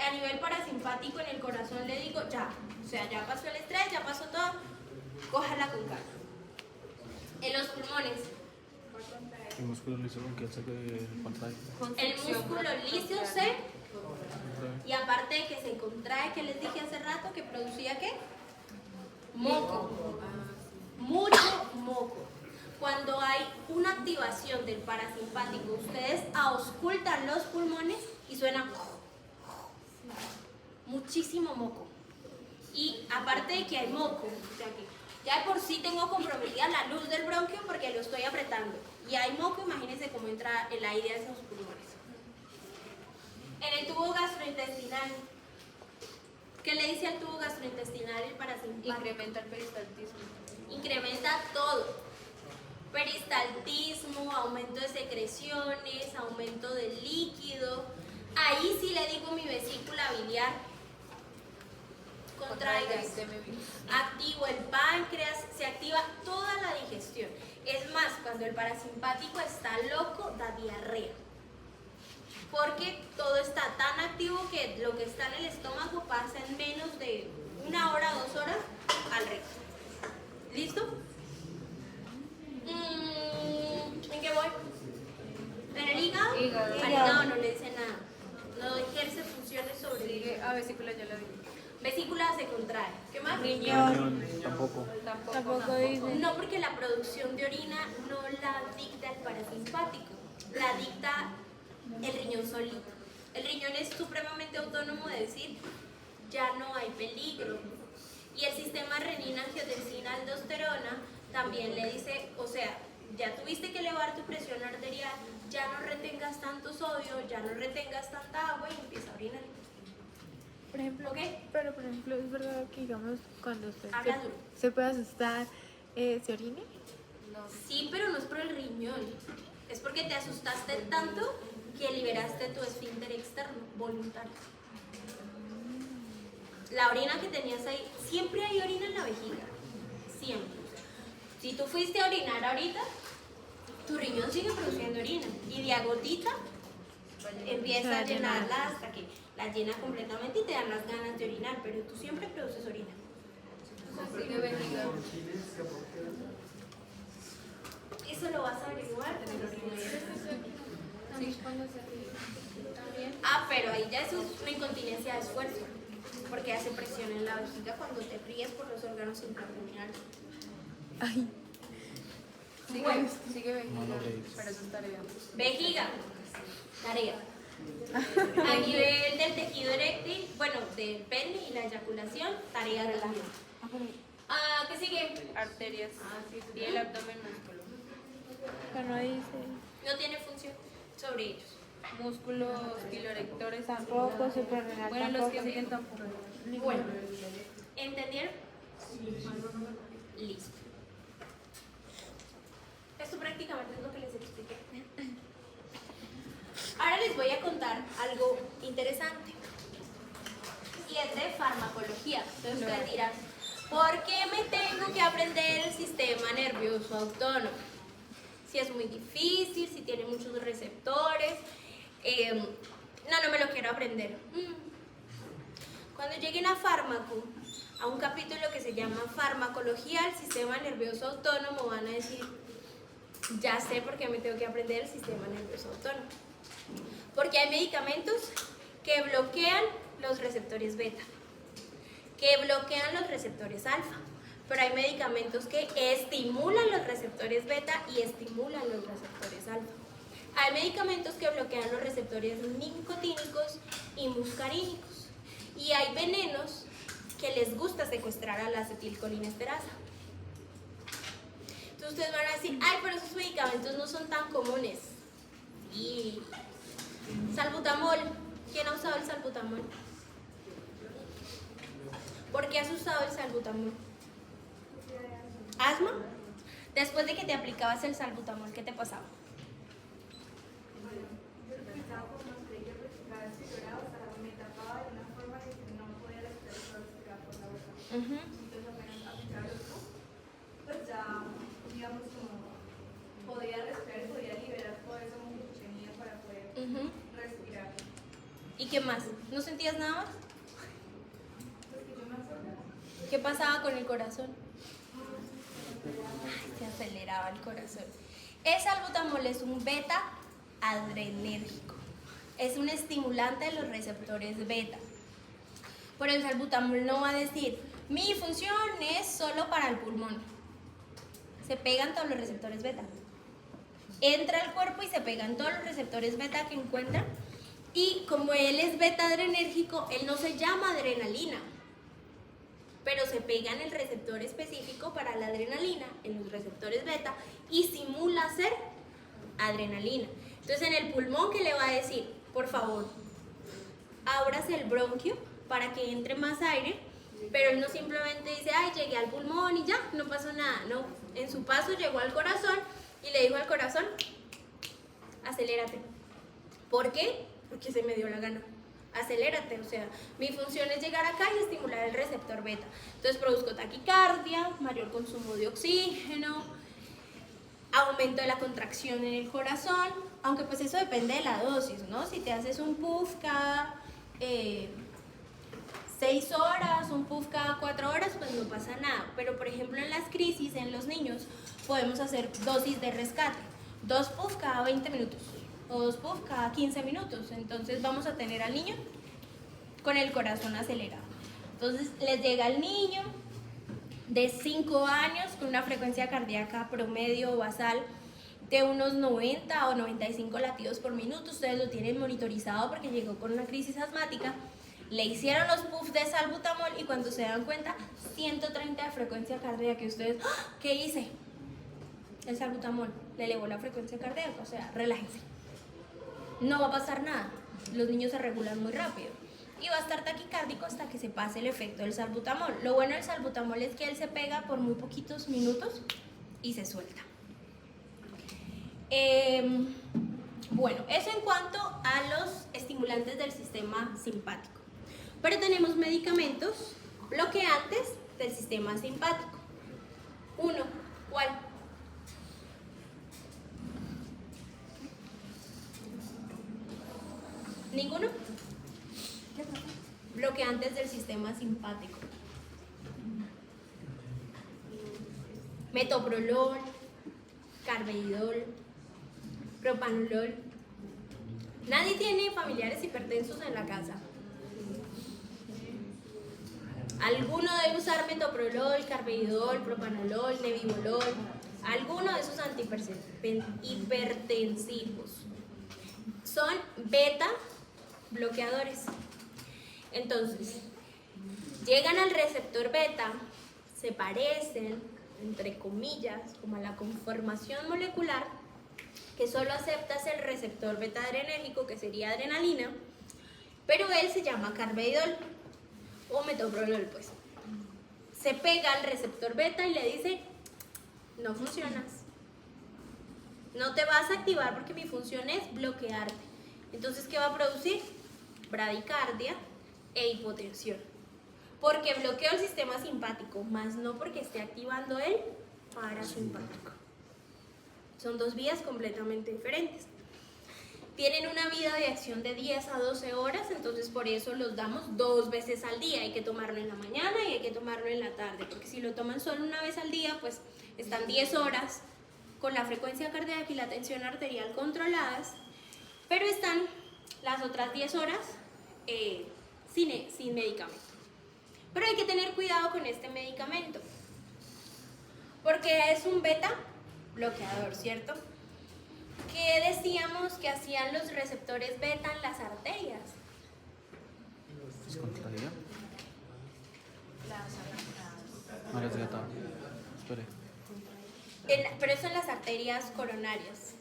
a nivel parasimpático en el corazón le digo ya. O sea, ya pasó el estrés, ya pasó todo, cójala con calma. En los pulmones, El músculo liso que hace que contrae. el músculo liso se... Y aparte de que se contrae, que les dije hace rato, que producía ¿qué? Moco. Mucho moco. Cuando hay una activación del parasimpático, ustedes auscultan los pulmones y suena muchísimo moco. Y aparte de que hay moco, o sea que ya de por sí tengo comprometida la luz del bronquio, bronquio porque lo estoy apretando. Y hay moco, imagínense cómo entra el aire a esos pulmones. En el tubo gastrointestinal, ¿qué le dice al tubo gastrointestinal el parasimpático? Incrementa el peristaltismo. Incrementa todo. Peristaltismo, aumento de secreciones, aumento del líquido. Ahí sí le digo mi vesícula biliar. Contráigase. Activo el páncreas, se activa toda la digestión. Es más, cuando el parasimpático está loco, da diarrea. Porque todo está tan activo que lo que está en el estómago pasa en menos de 1 hora, 2 horas al recto. ¿Listo? ¿En qué voy? ¿En el hígado? Hígado. Al hígado no le dice nada. No ejerce funciones sobre el hígado. Sigue a vesícula, ya la vi. Vesícula se contrae. ¿Qué más? Riñón. Tampoco. Tampoco dice. No, porque la producción de orina no la dicta el parasimpático, la dicta el riñón solito. El riñón es supremamente autónomo de decir, ya no hay peligro. Y el sistema renina, angiotensina, aldosterona también le dice, o sea, ya tuviste que elevar tu presión arterial, ya no retengas tanto sodio, ya no retengas tanta agua y empieza a orinar. Por ejemplo, ¿Ok? pero por ejemplo, es verdad que digamos cuando usted Habla duro. se puede asustar, ¿se orine? Sí, pero no es por el riñón. Es porque te asustaste tanto que liberaste tu esfínter externo, voluntario. La orina que tenías ahí, siempre hay orina en la vejiga. Siempre. Si tú fuiste a orinar ahorita, tu riñón sigue produciendo orina. Y de a gotita empieza a llenarla hasta que la llena completamente y te dan las ganas de orinar. Pero tú siempre produces orina. Sigue vejiga. Eso lo vas a averiguar en los riñones. Sí, cuando se también. Ah, pero ahí ya eso es una incontinencia de esfuerzo, porque hace presión en la vejiga cuando te ríes por los órganos intraabdominales. Ay, Sigue vejiga, pero eso es tarea. Vejiga, tarea. A nivel del tejido eréctil, bueno, del pene y la eyaculación, tarea también. Ah, ¿qué sigue? Arterias y el abdomen músculo. pero no dice. No tiene función sobre ellos. Músculos pilorectores Tampoco, suprarrenal Bueno, los que tampoco. siguen tampoco. Bueno, ¿entendieron? Listo. Esto prácticamente es lo que les expliqué. Ahora les voy a contar algo interesante. Y es de farmacología. Entonces ustedes dirán, ¿por qué me tengo que aprender el sistema nervioso autónomo? Si es muy difícil, si tiene muchos receptores. No me lo quiero aprender. Cuando lleguen a fármaco, a un capítulo que se llama farmacología del sistema nervioso autónomo, van a decir, ya sé por qué me tengo que aprender el sistema nervioso autónomo. Porque hay medicamentos que bloquean los receptores beta, que bloquean los receptores alfa, pero hay medicamentos que estimulan los receptores beta y estimulan los receptores alfa. Hay medicamentos que bloquean los receptores nicotínicos y muscarínicos. Y hay venenos que les gusta secuestrar a la acetilcolinesterasa. Entonces ustedes van a decir, ay, pero esos medicamentos no son tan comunes. Y salbutamol, ¿quién ha usado el salbutamol? ¿Por qué has usado el salbutamol? ¿Asma? Después de que te aplicabas el salbutamol, ¿qué te pasaba? Ujú. Pues ya, digamos, como podía respirar y podía liberar todo eso que tenía para poder Ujú. respirar. ¿Y qué más? ¿No sentías nada más? Pues que yo me acuerdo. ¿Qué pasaba con el corazón? Ay, se aceleraba el corazón. El salbutamol es un beta adrenérgico. Es un estimulante de los receptores beta. Por el salbutamol no va a decir, mi función es solo para el pulmón. Se pegan todos los receptores beta. Entra al cuerpo y se pegan todos los receptores beta que encuentra. Y como él es beta adrenérgico, él no se llama adrenalina. pero se pega en el receptor específico para la adrenalina, en los receptores beta, y simula ser adrenalina. Entonces en el pulmón, ¿qué le va a decir? Por favor, ábrase el bronquio para que entre más aire, pero él no simplemente dice, ay, llegué al pulmón y ya, no pasó nada. No, en su paso llegó al corazón y le dijo al corazón, acelérate. ¿Por qué? Porque se me dio la gana. Acelérate, o sea, mi función es llegar acá y estimular el receptor beta. Entonces produzco taquicardia, mayor consumo de oxígeno, aumento de la contracción en el corazón, aunque pues eso depende de la dosis, ¿no? Si te haces un puff cada 6 horas, un puff cada 4 horas, pues no pasa nada. Pero por ejemplo en las crisis, en los niños, podemos hacer dosis de rescate, 2 puff cada 20 minutos o 2 puff cada 15 minutos. Entonces vamos a tener al niño con el corazón acelerado. Entonces les llega al niño de 5 años con una frecuencia cardíaca promedio basal de unos 90 o 95 latidos por minuto. Ustedes lo tienen monitorizado porque llegó con una crisis asmática. Le hicieron los puffs de salbutamol y cuando se dan cuenta, 130 de frecuencia cardíaca. Y ustedes, ¡ah! ¿Qué hice? El salbutamol le elevó la frecuencia cardíaca. O sea, relájense. No va a pasar nada. Los niños se regulan muy rápido. Y va a estar taquicárdico hasta que se pase el efecto del salbutamol. Lo bueno del salbutamol es que él se pega por muy poquitos minutos y se suelta. Bueno, eso en cuanto a los estimulantes del sistema simpático. Pero tenemos medicamentos bloqueantes del sistema simpático. Uno, ¿cuál? ¿Ninguno? Bloqueantes del sistema simpático. Metoprolol, carvedilol, propanolol. ¿Nadie tiene familiares hipertensos en la casa? ¿Alguno debe usar metoprolol, carvedilol, propanolol, nebivolol? Alguno de esos hipertensivos. Son beta bloqueadores. Entonces, llegan al receptor beta, se parecen, entre comillas, como a la conformación molecular, que solo aceptas el receptor beta adrenérgico, que sería adrenalina, pero él se llama carvedilol o metoprolol, pues. Se pega al receptor beta y le dice, no funcionas. No te vas a activar porque mi función es bloquearte. Entonces, ¿qué va a producir? Bradicardia e hipotensión. Porque bloqueo el sistema simpático, más no porque esté activando el parasimpático. Son dos vías completamente diferentes. Tienen una vida de acción de 10 a 12 horas, entonces por eso los damos 2 veces al día. Hay que tomarlo en la mañana y hay que tomarlo en la tarde, porque si lo toman solo una vez al día, pues están 10 horas con la frecuencia cardíaca y la tensión arterial controladas, pero están las otras 10 horas sin medicamento. Pero hay que tener cuidado con este medicamento, porque es un beta bloqueador, ¿cierto? ¿Qué decíamos que hacían los receptores beta en las arterias? ¿Es contraria? No, la desgataba. Espere. Pero eso en las arterias coronarias.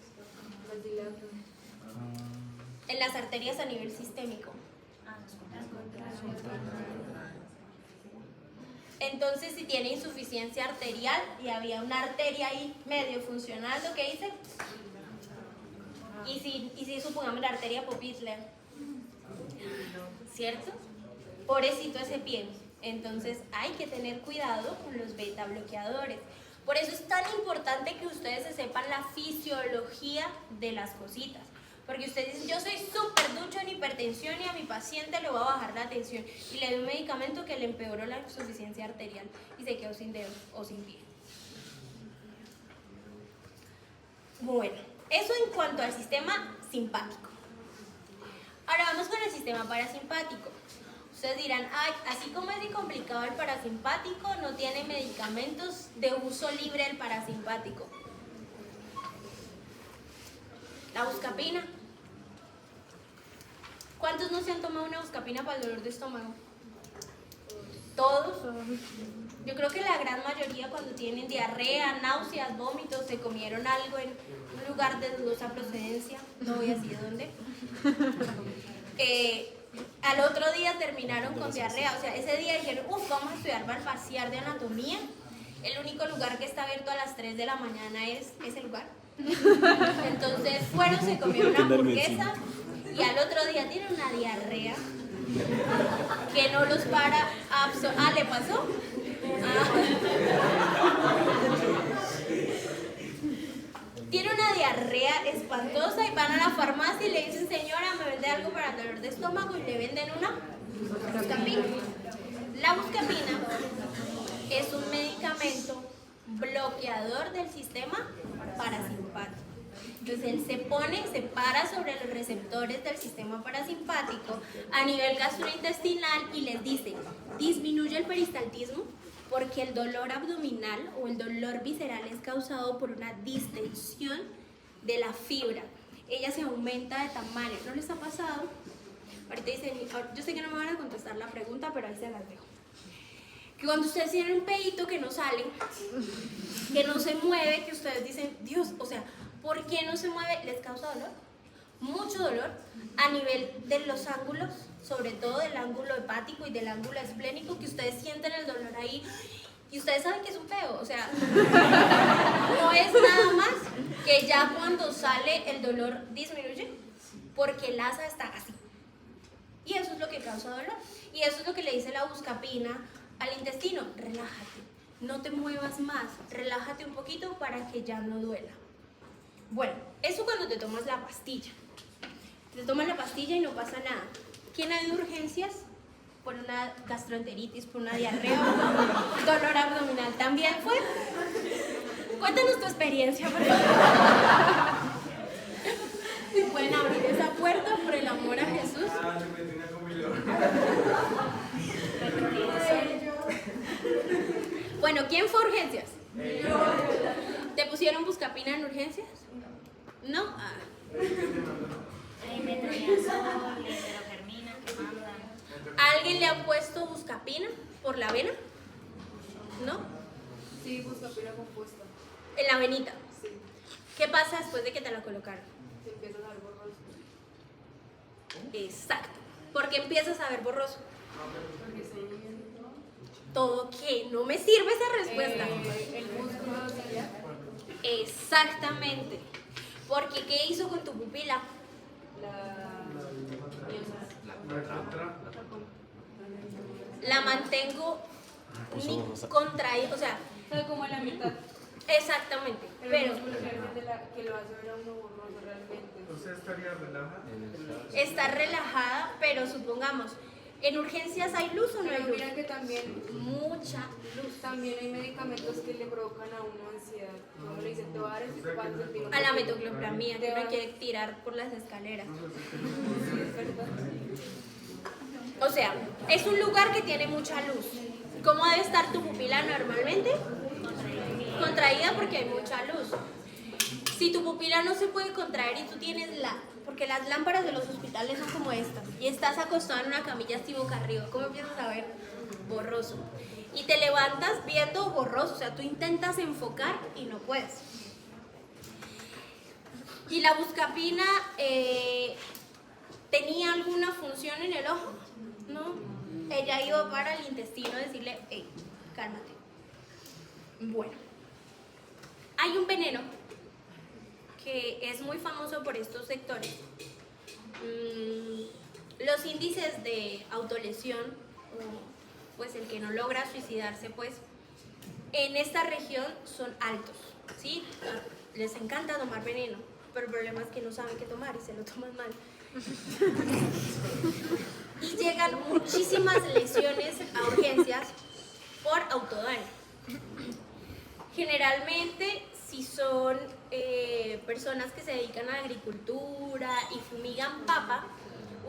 En las arterias a nivel sistémico. Entonces, si tiene insuficiencia arterial y había una arteria ahí medio funcionando, ¿qué hice? Y si supongamos la arteria Popitler, ¿cierto? Pobrecito ese pie. Entonces hay que tener cuidado con los beta bloqueadores. Por eso es tan importante que ustedes se sepan la fisiología de las cositas. Porque ustedes dicen, yo soy súper ducho en hipertensión y a mi paciente le voy a bajar la tensión y le doy un medicamento que le empeoró la insuficiencia arterial y se quedó sin dedo o sin pie. Bueno, eso en cuanto al sistema simpático. Ahora vamos con el sistema parasimpático. Ustedes dirán, ay, así como es de complicado el parasimpático, no tiene medicamentos de uso libre el parasimpático. La buscapina. ¿Cuántos no se han tomado una buscapina para el dolor de estómago? Todos. Yo creo que la gran mayoría cuando tienen diarrea, náuseas, vómitos, se comieron algo en un lugar de dudosa procedencia, no voy a decir dónde. Al otro día terminaron con diarrea, o sea, ese día dijeron, vamos a estudiar balfaciar de anatomía. El único lugar que está abierto a las 3 de la mañana es ese lugar. Entonces fueron, se comieron una hamburguesa y al otro día tienen una diarrea que no los para ¿le pasó? Tiene una diarrea espantosa y van a la farmacia y le dicen, señora, me vende algo para el dolor de estómago, y le venden una buscapina. La buscapina es un medicamento bloqueador del sistema parasimpático. Entonces él se para sobre los receptores del sistema parasimpático a nivel gastrointestinal y les dice, disminuye el peristaltismo porque el dolor abdominal o el dolor visceral es causado por una distensión de la fibra. Ella se aumenta de tamaño. ¿No les ha pasado? Ahorita dicen, yo sé que no me van a contestar la pregunta, pero ahí se las dejo. Que cuando ustedes tienen un pedito que no sale, que no se mueve, que ustedes dicen, Dios, o sea, ¿por qué no se mueve? ¿Les causa dolor? Mucho dolor a nivel de los ángulos, sobre todo del ángulo hepático y del ángulo esplénico, que ustedes sienten el dolor ahí y ustedes saben que es un peo, o sea, no es nada más que ya cuando sale el dolor disminuye porque el asa está así. Y eso es lo que causa dolor. Y eso es lo que le dice la buscapina al intestino, relájate, no te muevas más, relájate un poquito para que ya no duela. Bueno, eso cuando te tomas la pastilla. Te tomas la pastilla y no pasa nada. ¿Quién ha ido a urgencias? Por una gastroenteritis, por una diarrea, dolor abdominal. ¿También fue? Cuéntanos tu experiencia, por favor. Si pueden abrir esa puerta por el amor a Jesús. Bueno, ¿quién fue a urgencias? ¿Te pusieron buscapina en urgencias? ¿No? ¿Alguien le ha puesto buscapina por la vena? ¿No? Sí, buscapina compuesta. En la venita. Sí, ¿Qué pasa después de que te la colocaron? se empieza a dar borroso. Exacto. ¿Por qué empiezas a ver borroso? Porque se ¿Todo qué? No me sirve esa respuesta. el músculo ciliar. Exactamente. Porque ¿qué hizo con tu pupila? La mantengo contraída, o sea, Está como a la mitad. exactamente. Pero el Pero músculo ciliar es que lo hace ver a uno borroso realmente. ¿Usted estaría relajada? está relajada, pero supongamos, ¿en urgencias hay luz o no hay Pero luz? mira que también, Mucha luz. también hay medicamentos que le provocan a uno ansiedad. Uno le dice, te va a dar esto y te vas a sentir un A la poquito". metoclopramía, que uno quiere tirar por las escaleras. Sí, es verdad. O sea, es un lugar que tiene mucha luz. ¿Cómo debe estar tu pupila normalmente? Contraída porque hay mucha luz. Si tu pupila no se puede contraer y tú tienes porque las lámparas de los hospitales son como estas, y estás acostado en una camilla así boca arriba, ¿cómo empiezas a ver? Borroso. Y te levantas viendo borroso, o sea, tú intentas enfocar y no puedes. ¿Y la buscapina tenía alguna función en el ojo? No. Ella iba para el intestino a decirle, hey, cálmate. Bueno, hay un veneno que es muy famoso por estos sectores. Los índices de autolesión, o pues el que no logra suicidarse, pues en esta región son altos, ¿sí? Les encanta tomar veneno, pero el problema es que no saben qué tomar y se lo toman mal. Y llegan muchísimas lesiones a urgencias por autodaño. Generalmente, si son personas que se dedican a la agricultura y fumigan papa,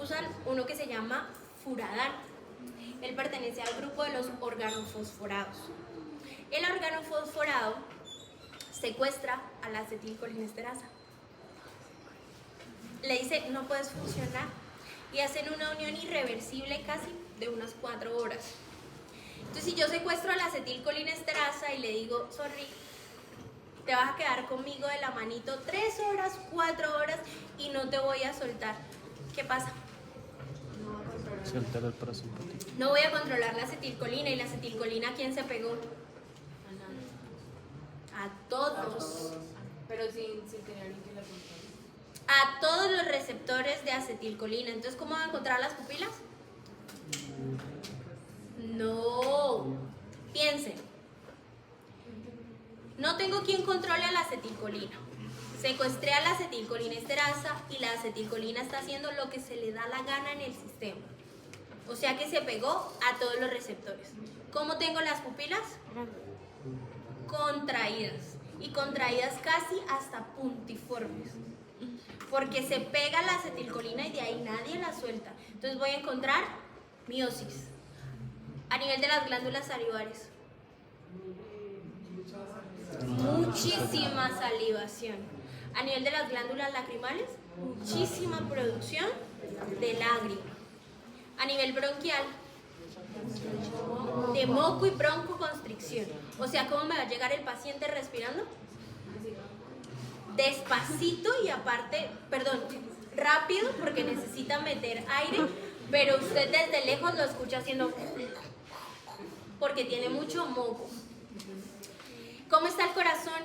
usan uno que se llama furadán. Él pertenece al grupo de los organofosforados. El organofosforado secuestra a la acetilcolinesterasa. Le dice, no puedes funcionar, y hacen una unión irreversible casi de unas 4 horas. Entonces, si yo secuestro a la acetilcolinesterasa y le digo, sorry, te vas a quedar conmigo de la manito 3 horas, 4 horas y no te voy a soltar, ¿qué pasa? Se altera el parasimpático. No voy a controlar la acetilcolina. ¿Y la acetilcolina a quién se pegó? A todos. Pero sin tener alguien que la controle. A todos los receptores de acetilcolina. Entonces, ¿cómo va a encontrar las pupilas? No. Piensen. No tengo quien controle a la acetilcolina. Secuestré a la acetilcolinesterasa y la acetilcolina está haciendo lo que se le da la gana en el sistema. O sea que se pegó a todos los receptores. ¿Cómo tengo las pupilas? Contraídas. Y contraídas casi hasta puntiformes. Porque se pega la acetilcolina y de ahí nadie la suelta. Entonces voy a encontrar miosis. A nivel de las glándulas salivares. Muchísima salivación. A nivel de las glándulas lacrimales, muchísima producción de lágrima. A nivel bronquial, de moco y broncoconstricción. O sea, ¿cómo me va a llegar el paciente respirando? Despacito y aparte, perdón, rápido porque necesita meter aire, pero usted desde lejos lo escucha haciendo porque tiene mucho moco. ¿Cómo está el corazón?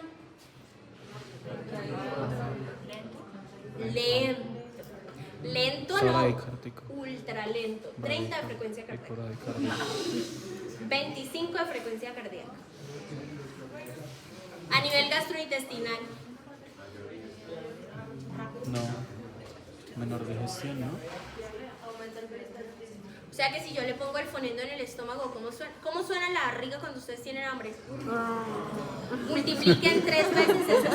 Lento. Lento no, Taquicárdico. ultra lento. 30 de frecuencia cardíaca. 25 de frecuencia cardíaca. A nivel gastrointestinal. No. Menor digestión, ¿no? O sea que si yo le pongo el fonendo en el estómago, ¿cómo suena la barriga cuando ustedes tienen hambre? Multipliquen 3 veces eso.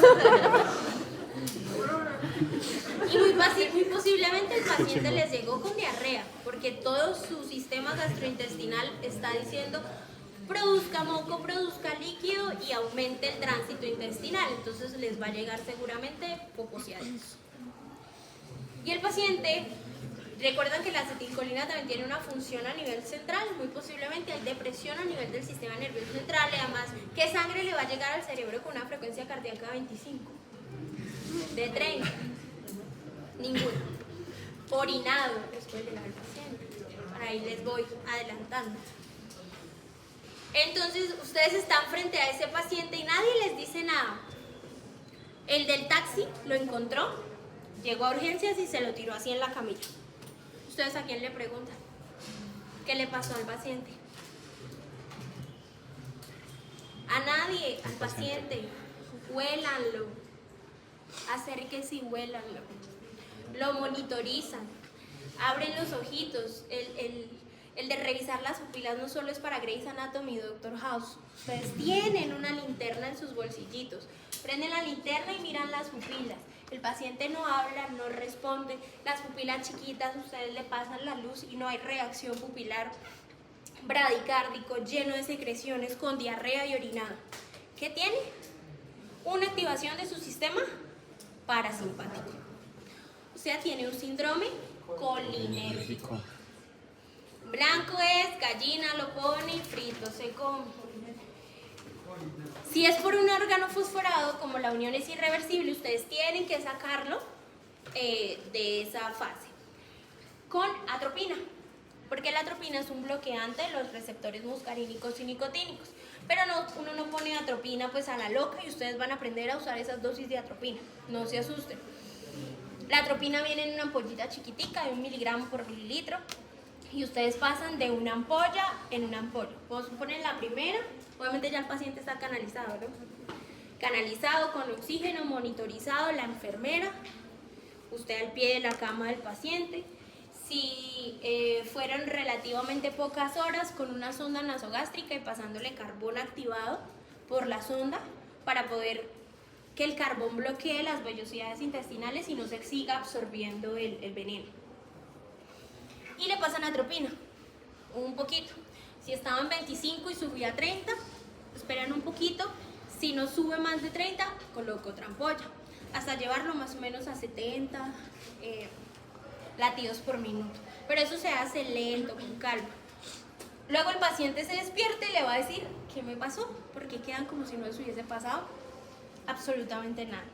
Y muy posiblemente el paciente les llegó con diarrea, porque todo su sistema gastrointestinal está diciendo produzca moco, produzca líquido y aumente el tránsito intestinal. Entonces les va a llegar seguramente poposeados. Y el paciente, recuerdan que la acetilcolina también tiene una función a nivel central, muy posiblemente hay depresión a nivel del sistema nervioso central, y además, ¿qué sangre le va a llegar al cerebro con una frecuencia cardíaca de 25? De 30. Ninguna. Orinado después de la del paciente. Ahí les voy adelantando. Entonces, ustedes están frente a ese paciente y nadie les dice nada. El del taxi lo encontró, llegó a urgencias y se lo tiró así en la camilla. ¿Ustedes a quién le preguntan? ¿Qué le pasó al paciente? A nadie, al paciente. Huélanlo. Acérquense y huélanlo. Lo monitorizan. Abren los ojitos. El de revisar las pupilas no solo es para Grey's Anatomy, Dr. House. Ustedes tienen una linterna en sus bolsillitos. Prenden la linterna y miran las pupilas. El paciente no habla, no responde. Las pupilas chiquitas, ustedes le pasan la luz y no hay reacción pupilar. Bradicárdico, lleno de secreciones, con diarrea y orinado. ¿Qué tiene? Una activación de su sistema parasimpático. O sea, tiene un síndrome colinérgico. Blanco es, gallina lo pone y frito se come. Si es por un órgano fosforado, como la unión es irreversible, ustedes tienen que sacarlo de esa fase. Con atropina, porque la atropina es un bloqueante de los receptores muscarínicos y nicotínicos. Pero uno no pone atropina pues a la loca y ustedes van a aprender a usar esas dosis de atropina. No se asusten. La atropina viene en una ampollita chiquitica de 1 miligramo por mililitro. Y ustedes pasan de una ampolla en una ampolla. Ponen la primera, obviamente ya el paciente está canalizado, ¿no? Canalizado con oxígeno, monitorizado, la enfermera, usted al pie de la cama del paciente. Si fueron relativamente pocas horas, con una sonda nasogástrica y pasándole carbón activado por la sonda para poder que el carbón bloquee las vellosidades intestinales y no se siga absorbiendo el veneno. Y le pasan atropina, un poquito. Si estaba en 25 y subía a 30, esperan un poquito. Si no sube más de 30, coloco otra ampolla, hasta llevarlo más o menos a 70 latidos por minuto. Pero eso se hace lento, con calma. Luego el paciente se despierta y le va a decir, ¿qué me pasó? Porque quedan como si no les hubiese pasado absolutamente nada.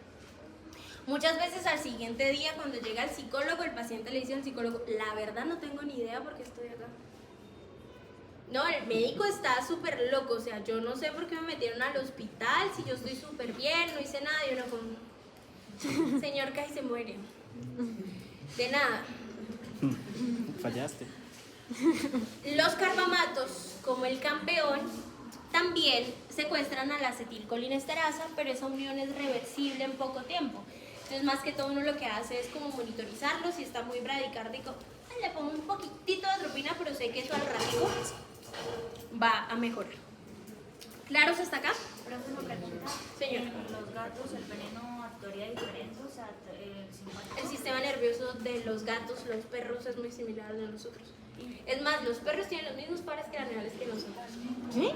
Muchas veces al siguiente día, cuando llega el psicólogo, el paciente le dice al psicólogo, la verdad no tengo ni idea por qué estoy acá. No, el médico está súper loco, o sea, yo no sé por qué me metieron al hospital, si yo estoy súper bien, no hice nada, y uno como, señor, casi se muere. De nada. Fallaste. Los carbamatos, como el campeón, también secuestran a la acetilcolinesterasa, pero esa unión es reversible en poco tiempo. Entonces, más que todo, uno lo que hace es como monitorizarlo. Si está muy bradicárdico, le pongo un poquitito de atropina, pero sé que eso al ratito va a mejorar. ¿Claros hasta acá? Profe, una pregunta. Señor. En los gatos el veneno actuaría diferente, o sea, el simpático. El sistema nervioso de los gatos, los perros es muy similar al de nosotros. Es más, los perros tienen los mismos pares craneales que nosotros. ¿Sí?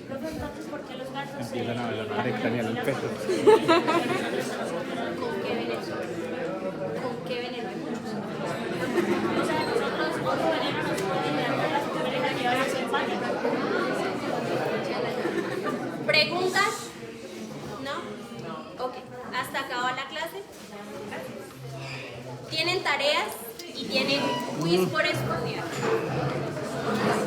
Profe, entonces, ¿por qué los gatos Empiezan a hablar pared craneal al perro. ¿Con qué veneno? ¿Con qué veneno? Hay muchos. O sea, nosotros otro veneno nos puede dar las primeras que van a ser simpáticas. ¿Preguntas? ¿No? Ok, hasta acá va la clase. Tienen tareas y tienen quiz por estudiar.